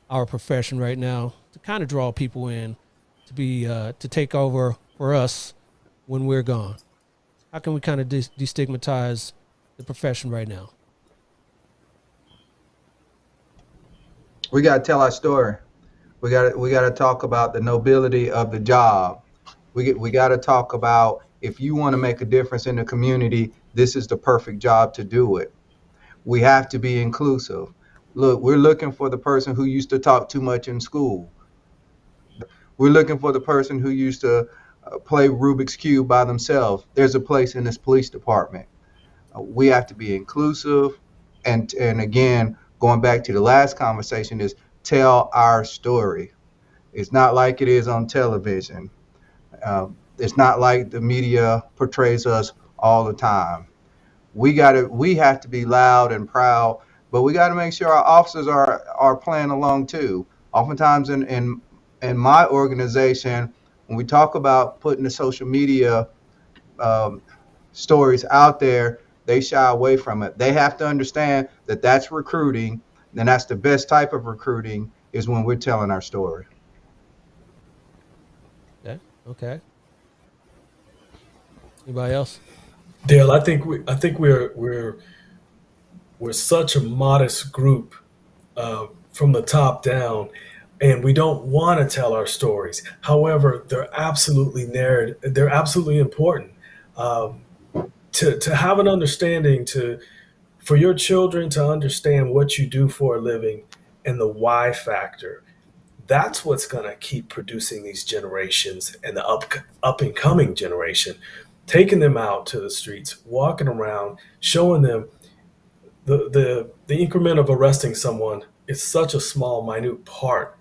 D: our profession right now, to kind of draw people in to be to take over for us when we're gone? How can we kind of destigmatize the profession right now?
F: We got to tell our story. We got to talk about the nobility of the job. We got to talk about, if you want to make a difference in the community, this is the perfect job to do it. We have to be inclusive. Look, we're looking for the person who used to talk too much in school. We're looking for the person who used to play Rubik's Cube by themselves. There's a place in this police department. We have to be inclusive. And again, going back to the last conversation, is tell our story. It's not like it is on television. It's not like the media portrays us all the time. We have to be loud and proud, but we got to make sure our officers are playing along too. Oftentimes in my organization, when we talk about putting the social media stories out there, they shy away from it. They have to understand that that's recruiting, and that's the best type of recruiting, is when we're telling our story.
D: Okay. Anybody else?
H: Dale, I think we're such a modest group from the top down, and we don't want to tell our stories. However, they're absolutely they're absolutely important. To have an understanding, for your children to understand what you do for a living and the why factor. That's what's going to keep producing these generations and the up and coming generation, taking them out to the streets, walking around, showing them the increment of arresting someone is such a small, minute part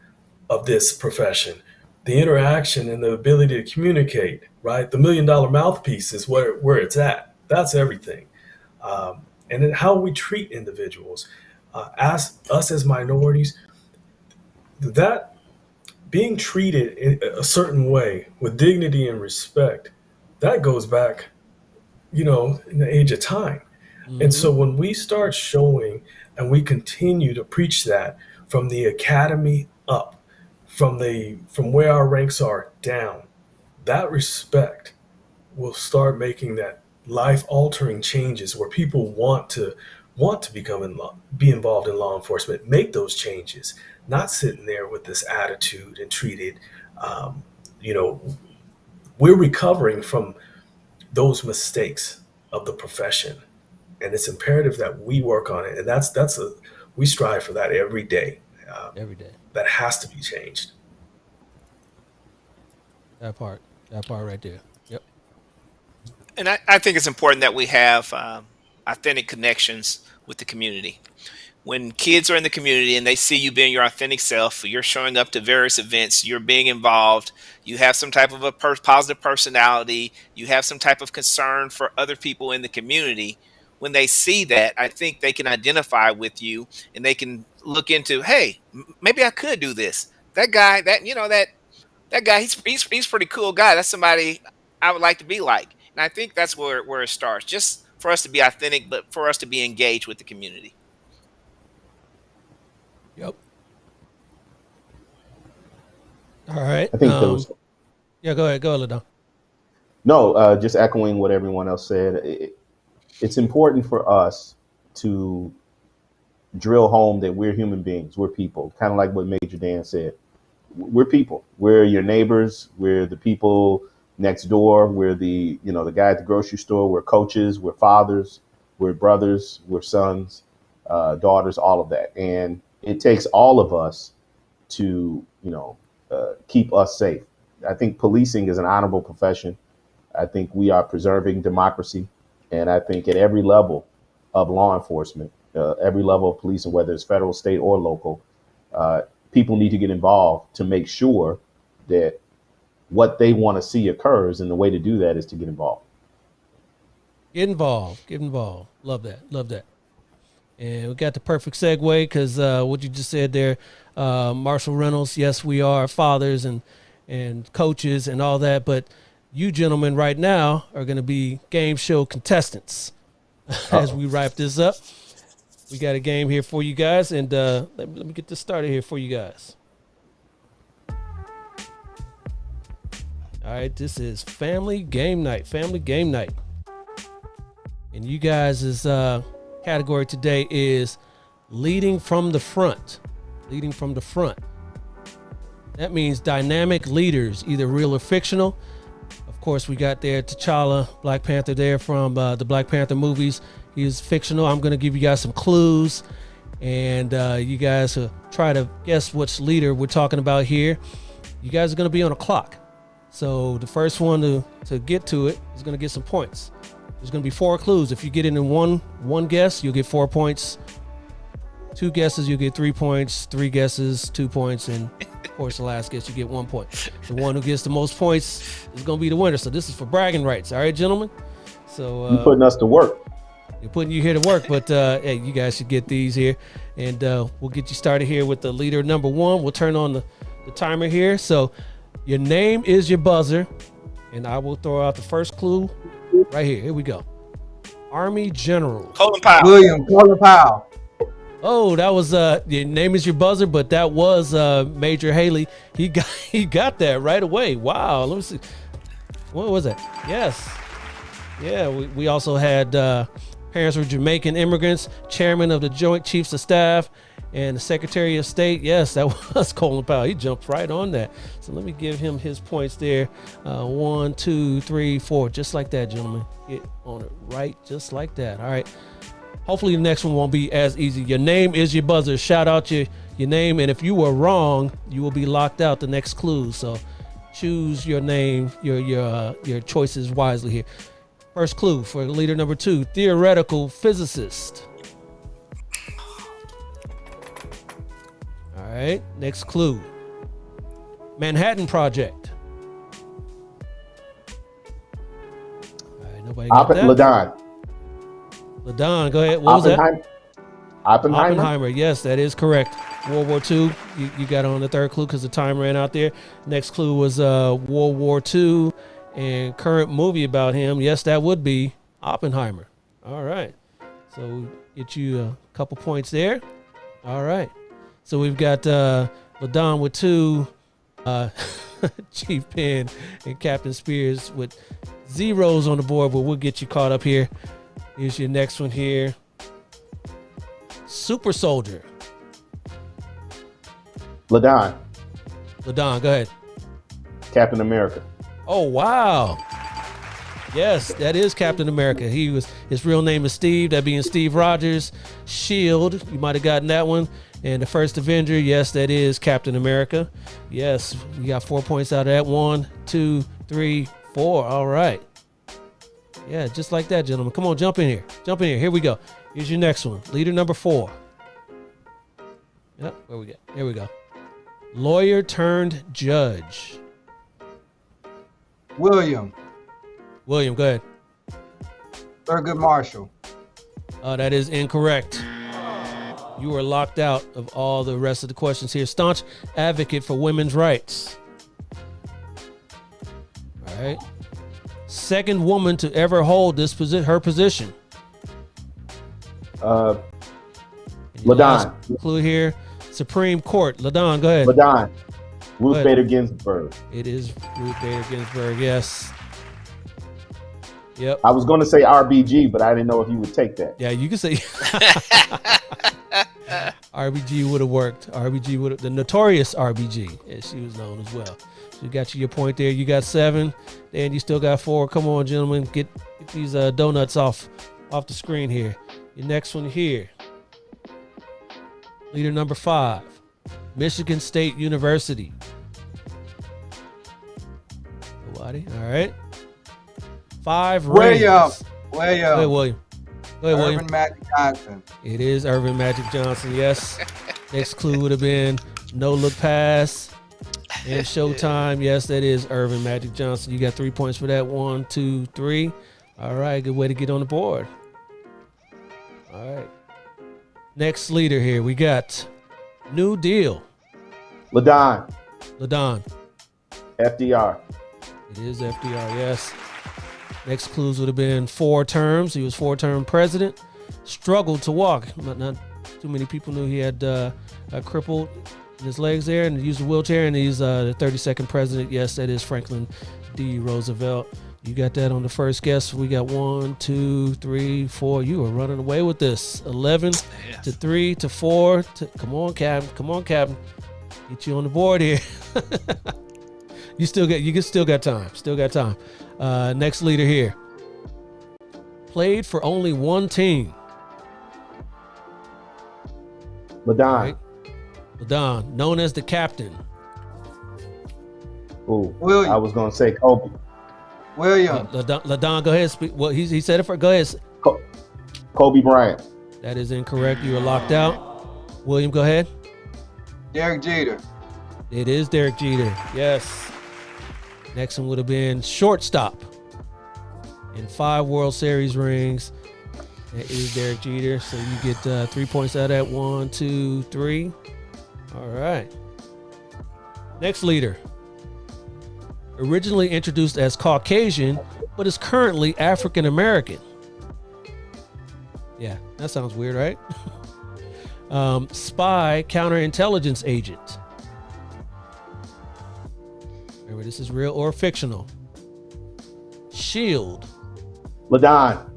H: of this profession. The interaction and the ability to communicate, right? The $1 million mouthpiece is where it's at. That's everything. And then how we treat individuals, us as minorities, that being treated in a certain way with dignity and respect, that goes back, in the age of time. Mm-hmm. And so when we start showing and we continue to preach that from the academy up, from where our ranks are down, that respect will start making that life-altering changes where people want to be involved in law enforcement, make those changes, not sitting there with this attitude and treated, we're recovering from those mistakes of the profession, and it's imperative that we work on it. And we strive for that every day.
D: Every day. That
H: has to be changed.
D: That part right there. Yep.
G: And I think it's important that we have authentic connections with the community. When kids are in the community and they see you being your authentic self, you're showing up to various events, you're being involved, you have some type of a positive personality, you have some type of concern for other people in the community. When they see that, I think they can identify with you and they can look into, hey, maybe I could do this. That guy, that guy, he's a pretty cool guy. That's somebody I would like to be like. And I think that's where it starts. Just for us to be authentic, but for us to be engaged with the community.
D: Yep. All right.
E: I think those.
D: Yeah, go ahead, Ladon.
E: No, just echoing what everyone else said. It's important for us to drill home that we're human beings. We're people, kind of like what Major Dan said. We're people. We're your neighbors. We're the people next door. We're the guy at the grocery store. We're coaches. We're fathers. We're brothers. We're sons, daughters, all of that. And it takes all of us to, keep us safe. I think policing is an honorable profession. I think we are preserving democracy. And I think at every level of law enforcement, every level of policing, whether it's federal, state, or local, people need to get involved to make sure that what they want to see occurs. And the way to do that is to get involved.
D: Get involved. Love that. And we got the perfect segue because what you just said there, Marshall Reynolds, yes, we are fathers and coaches and all that, but you gentlemen right now are going to be game show contestants as we wrap this up. We got a game here for you guys, and let me get this started here for you guys. All right, this is Family Game Night. Family Game Night. And you guys' category today is leading from the front. Leading from the front. That means dynamic leaders, either real or fictional. Of course, we got there T'Challa, Black Panther there from the Black Panther movies. He is fictional. I'm going to give you guys some clues, and you guys try to guess which leader we're talking about here. You guys are going to be on a clock. So the first one to get to it is going to get some points. There's going to be 4 clues. If you get it in one guess, you'll get 4 points. 2 guesses, you'll get 3 points. 3 guesses, 2 points. And of course, the last guess, you get 1 point. The one who gets the most points is going to be the winner. So this is for bragging rights. All right, gentlemen? So
E: You're putting us to work.
D: You're putting you here to work, but hey, you guys should get these here. And we'll get you started here with the leader number 1. We'll turn on the timer here. So your name is your buzzer. And I will throw out the first clue right here. Here we go. Army General.
G: Colin Powell.
F: William Colin Powell.
D: Oh, that was your name is your buzzer, but that was Major Haley. He got that right away. Wow. Let me see. What was that? Yes. Yeah, we also had parents were Jamaican immigrants, chairman of the Joint Chiefs of Staff, and the Secretary of State. Yes, that was Colin Powell. He jumped right on that. So let me give him his points there. 1, 2, 3, 4. Just like that, gentlemen. Get on it right just like that. All right. Hopefully the next one won't be as easy. Your name is your buzzer. Shout out your name, and if you were wrong, you will be locked out the next clue. So choose your name, your choices wisely here. First clue for leader number 2, theoretical physicist. All right, next clue. Manhattan Project. All right, nobody got that?
E: LaDon.
D: LaDon, go ahead. What was that?
E: Oppenheimer.
D: Yes, that is correct. World War II. You got on the third clue because the time ran out there. Next clue was World War II and current movie about him. Yes, that would be Oppenheimer. All right. So get you a couple points there. All right. So we've got LaDon with 2, Chief Penn and Captain Spears with 0s on the board, but we'll get you caught up here. Here's your next one here. Super Soldier.
E: LaDon.
D: LaDon, go ahead.
E: Captain America.
D: Oh, wow. Yes, that is Captain America. His real name is Steve, that being Steve Rogers. Shield, you might have gotten that one. And the first Avenger, yes, that is Captain America. Yes, you got 4 points out of that. 1, 2, 3, 4. All right. Yeah, just like that, gentlemen. Come on, jump in here. Jump in here. Here we go. Here's your next one. Leader number 4. Yep, where we go? Here we go. Lawyer turned judge.
F: William
D: Go ahead.
F: Thurgood Marshall.
D: That is incorrect. You are locked out of all the rest of the questions here. Staunch advocate for women's rights. All right. Second woman to ever hold her position.
E: LaDon.
D: Clue here. Supreme Court. LaDon, go ahead.
E: LaDon. Ruth Bader Ginsburg.
D: It is Ruth Bader Ginsburg, yes. Yep.
E: I was going to say RBG, but I didn't know if you would take that.
D: Yeah, you can say RBG would have worked. RBG would have, the notorious RBG, as she was known as well. So you got your point there. You got 7, and you still got 4. Come on, gentlemen, get these donuts off the screen here. Your next one here. Leader number 5, Michigan State University. Nobody. All right. 5 rings. Go ahead, William. Go ahead, William.
F: Irvin Magic Johnson.
D: It is Irvin Magic Johnson, yes. Next clue would have been No Look Pass and Showtime. Yes, that is Irvin Magic Johnson. You got 3 points for that. 1, 2, 3. All right, good way to get on the board. All right. Next leader here, we got New Deal.
E: LaDon. FDR.
D: It is FDR, yes. Next clues would have been 4 terms. He was 4-term president. struggled to walk. But not too many people knew he had crippled his legs there and used a wheelchair. And he's the 32nd president. Yes, that is Franklin D. Roosevelt. You got that on the first guess. We got 1, 2, 3, 4. You are running away with this. 11 to 3 to 4. Come on, Captain. Come on, Captain. Get you on the board here. You still got time. Still got time. Next leader here. Played for only one team.
E: Ladon.
D: Right? Ladon, known as the captain.
E: Ooh,
F: William.
E: I was gonna say Kobe.
F: William.
D: Ladon, go ahead. Speak. Well, he said it for. Go ahead.
E: Kobe Bryant.
D: That is incorrect. You are locked out. William, go ahead.
F: Derek Jeter.
D: It is Derek Jeter. Yes. Next one would have been shortstop. In 5 World Series rings. That is Derek Jeter. So you get 3 points out of that. 1, 2, 3. All right. Next leader. Originally introduced as Caucasian, but is currently African American. Yeah, that sounds weird, right? Spy counterintelligence agent. Remember, this is real or fictional. Shield.
E: Ladon.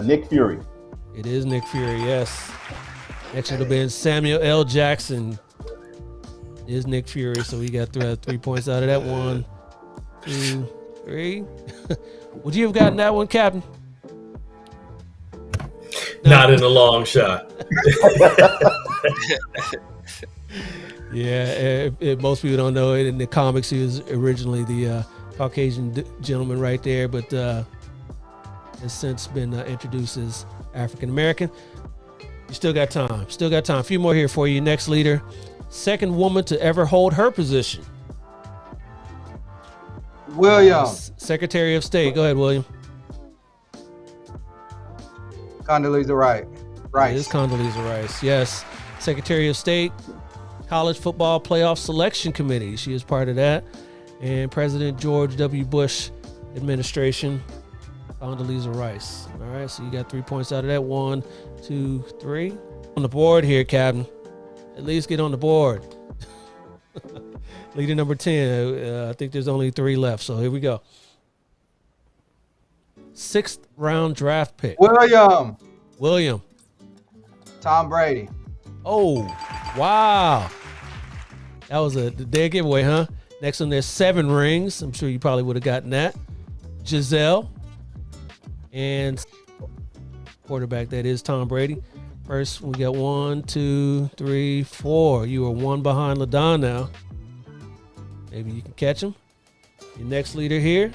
E: Nick Fury.
D: It is Nick Fury, yes. Next would have been Samuel L. Jackson. It is Nick Fury, so we got 3 points out of that. 1, 2, 3. Would you have gotten that one, Captain?
H: Not in a long shot.
D: Yeah, most people don't know it. In the comics, he was originally the Caucasian gentleman right there, but has since been introduced as African American. You still got time. Still got time. A few more here for you. Next leader. Second woman to ever hold her position.
F: William.
D: Secretary of State. Go ahead, William.
F: Condoleezza Rice.
D: It is Condoleezza Rice. Yes. Secretary of State, College Football Playoff Selection Committee. She is part of that. And President George W. Bush administration, Condoleezza Rice. All right, so you got 3 points out of that. 1, 2, 3. On the board here, Captain. At least get on the board. Leader number 10. I think there's only 3 left, so here we go. 6th round draft pick. William.
F: Tom Brady.
D: Oh, wow. That was a dead giveaway, huh? Next one, there's 7 rings. I'm sure you probably would have gotten that. Giselle. And quarterback, that is Tom Brady. First, we got 1, 2, 3, 4. You are 1 behind Ladon now. Maybe you can catch him. Your next leader here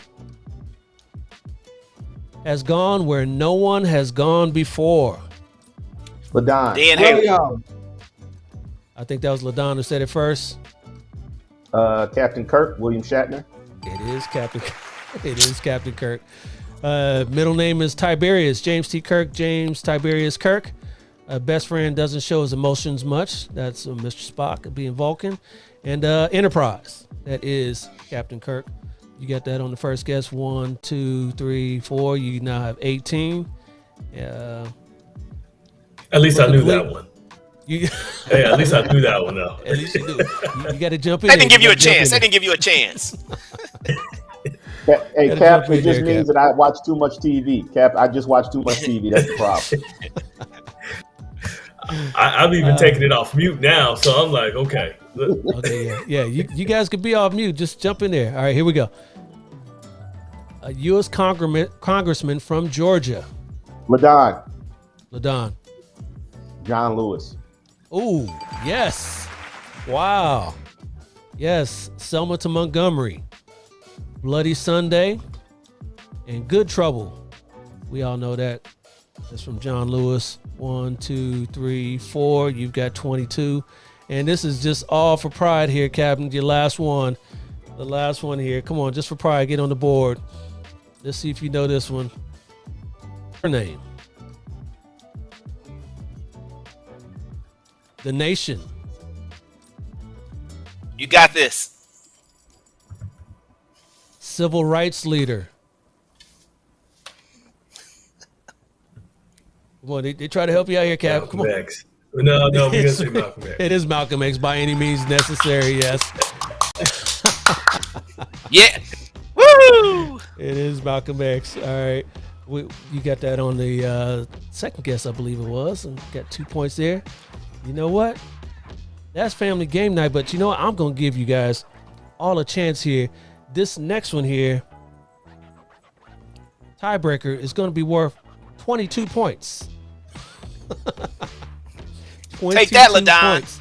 D: has gone where no one has gone before.
E: Ladon.
G: Dan Haley.
D: I think that was Ladon who said it first.
E: Captain Kirk. William Shatner.
D: It is Captain. It is Captain Kirk. Middle name is Tiberius. James T. Kirk. James Tiberius Kirk. Best friend doesn't show his emotions much. That's Mr. Spock being Vulcan. And Enterprise. That is Captain Kirk. You got that on the first guess. 1, 2, 3, 4. You now have 18.
H: At least I knew that one.
D: Hey,
H: at least I knew that one though.
D: At least you do. You got to jump in.
G: That didn't give you a chance. That didn't give you a chance.
E: Hey, Cap, it just means that I watch too much TV. Cap, I just watch too much TV. That's the problem.
H: I'm even taking it off mute now, so I'm like, okay.
D: Okay, yeah. You guys could be off mute. Just jump in there. All right, here we go. A U.S. congressman from Georgia.
E: Ladon. John Lewis.
D: Oh, yes. Wow. Yes, Selma to Montgomery. Bloody Sunday and Good Trouble. We all know that. That's from John Lewis. 1, 2, 3, 4. You've got 22. And this is just all for pride here, Captain. Your last one. The last one here. Come on, just for pride, get on the board. Let's see if you know this one. Her name. The Nation.
G: You got this.
D: Civil rights leader. Come on, they try to help you out here, Cap. Come
H: Malcolm
D: on.
H: X. No, we're gonna say Malcolm X.
D: It is Malcolm X by any means necessary. Yes,
G: Yeah. Woo!
D: it is Malcolm X. All right, you got that on the second guess, I believe it was, and got 2 points there. You know what? That's family game night, but you know what? I'm gonna give you guys all a chance here. This next one here, tiebreaker, is gonna be worth 22 points.
G: Take that,
D: 22
G: LaDon.
D: points.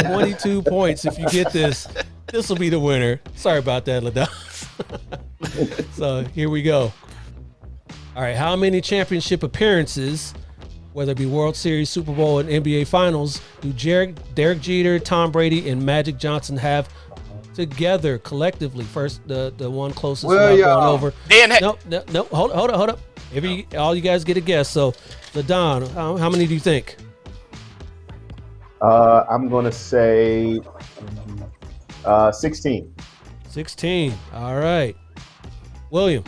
D: 22 points. If you get this, this will be the winner. Sorry about that, LaDon. So here we go. All right, how many championship appearances, whether it be World Series, Super Bowl, and NBA Finals, do Derek Jeter, Tom Brady, and Magic Johnson have together collectively? First, the one closest
F: Well,
D: going
F: y'all.
D: over.
G: Dan,
D: No. Hold up. All you guys get a guess. So, LaDon, how many do you think?
E: I'm going to say 16.
D: 16. All right. William,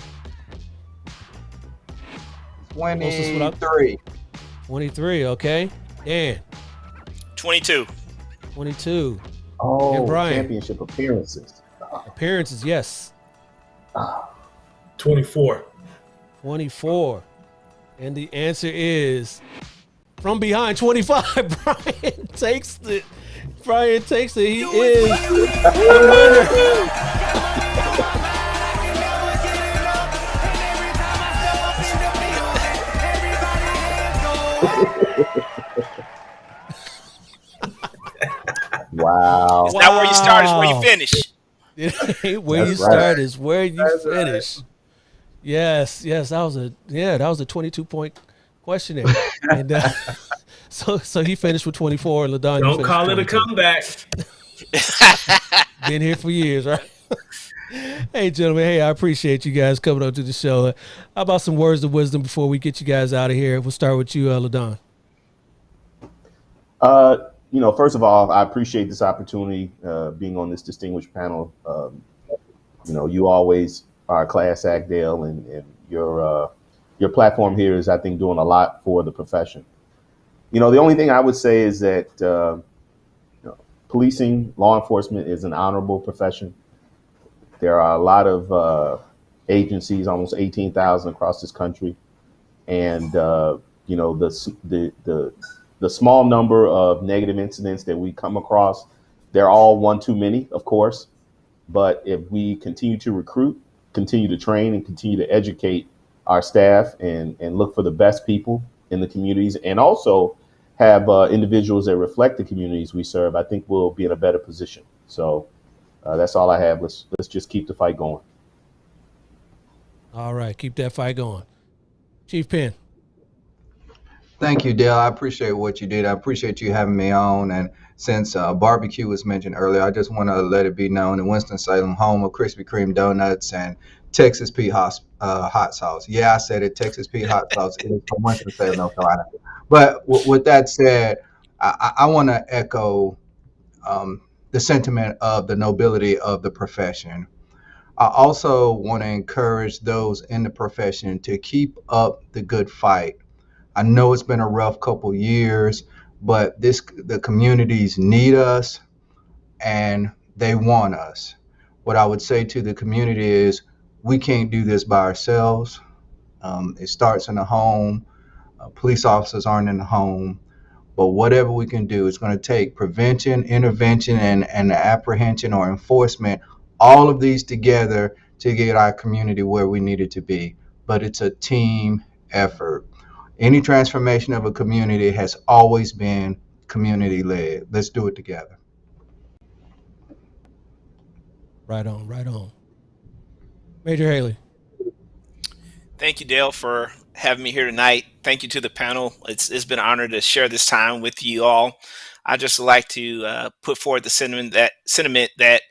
F: 23.
D: 23. Okay. Dan,
G: 22.
D: 22.
E: Oh,
D: And Brian.
E: championship appearances.
D: Appearances, yes.
H: 24.
D: 24. And the answer is from behind 25. Brian takes it. He is the winner.
E: Wow.
G: It's not where you start, it's where you finish.
D: It ain't where
E: That's
D: you
E: right.
D: start is where you
E: That's
D: finish. Yes, that was a 22-point questionnaire. And so he finished with 24, and LaDon, you
H: Don't
D: finished
H: call it a
D: 22.
H: comeback.
D: Been here for years, right? Hey, gentlemen. Hey, I appreciate you guys coming on to the show. How about some words of wisdom before we get you guys out of here? We'll start with you, LaDon.
E: First of all, I appreciate this opportunity, being on this distinguished panel. You always are a class act, Dale, and your platform here is, I think, doing a lot for the profession. The only thing I would say is that policing, law enforcement is an honorable profession. There are a lot of agencies, almost 18,000 across this country, and the small number of negative incidents that we come across, they're all one too many, of course. But if we continue to recruit, continue to train, and continue to educate our staff and look for the best people in the communities, and also have individuals that reflect the communities we serve, I think we'll be in a better position. So that's all I have. Let's just keep the fight going.
D: All right, keep that fight going. Chief Penn.
F: Thank you, Dale. I appreciate what you did. I appreciate you having me on. And since barbecue was mentioned earlier, I just want to let it be known in Winston-Salem, home of Krispy Kreme donuts and Texas Pete hot sauce. Yeah, I said it. Texas Pete hot sauce is from Winston-Salem, North Carolina. But with that said, I want to echo the sentiment of the nobility of the profession. I also want to encourage those in the profession to keep up the good fight. I know it's been a rough couple years, but the communities need us and they want us. What I would say to the community is we can't do this by ourselves. It starts in the home. Police officers aren't in the home. But whatever we can do, it's going to take prevention, intervention, and apprehension or enforcement, all of these together to get our community where we need it to be. But it's a team effort. Any transformation of a community has always been community-led. Let's do it together.
D: Right on. Major Haley.
G: Thank you, Dale, for having me here tonight. Thank you to the panel. It's been an honor to share this time with you all. I just like to put forward the sentiment that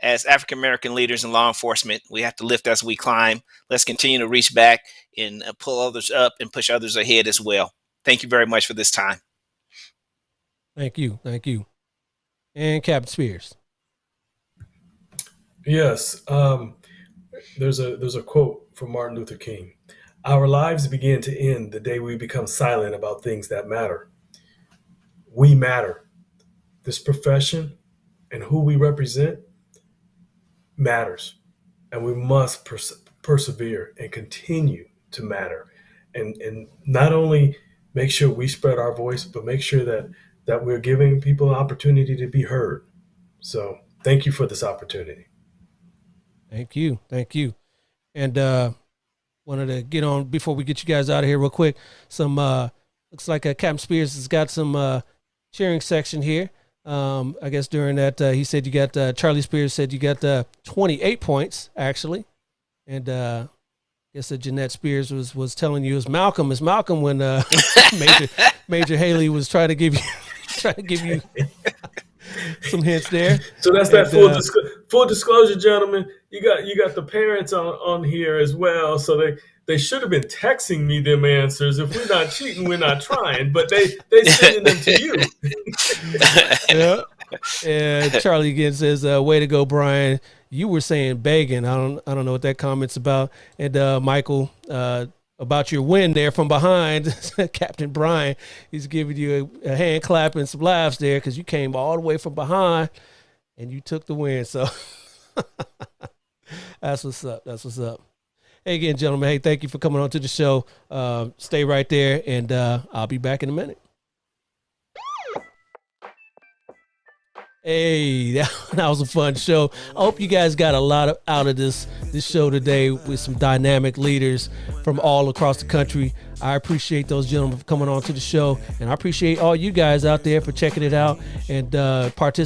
G: as African American leaders in law enforcement, we have to lift as we climb. Let's continue to reach back and pull others up and push others ahead as well. Thank you very much for this time.
D: Thank you. And Captain Spears.
H: Yes. There's a quote from Martin Luther King. Our lives begin to end the day we become silent about things that matter. We matter. This profession and who we represent matters, and we must persevere and continue to matter, and not only make sure we spread our voice, but make sure that we're giving people an opportunity to be heard. So thank you for this opportunity.
D: Thank you. And wanted to get on before we get you guys out of here real quick. Some looks like Captain Spears has got some cheering section here. I guess during that he said you got Charlie Spears said you got 28 points actually, and I guess that Jeanette Spears was telling you it's Malcolm when Major Haley was trying to give you some hints there.
H: So that's that full disclosure, gentlemen. You got the parents on here as well, so they should have been texting me them answers. If we're not cheating, we're not trying. But they sending them to you.
D: Yeah. And Charlie again says, "Way to go, Brian. You were saying begging. I don't know what that comment's about." And Michael, about your win there from behind, Captain Brian, he's giving you a hand clap and some laughs there because you came all the way from behind and you took the win. So that's what's up. Hey, again, gentlemen, hey, thank you for coming on to the show. Stay right there, and I'll be back in a minute. Hey, that was a fun show. I hope you guys got a lot out of this show today with some dynamic leaders from all across the country. I appreciate those gentlemen for coming on to the show, and I appreciate all you guys out there for checking it out and participating.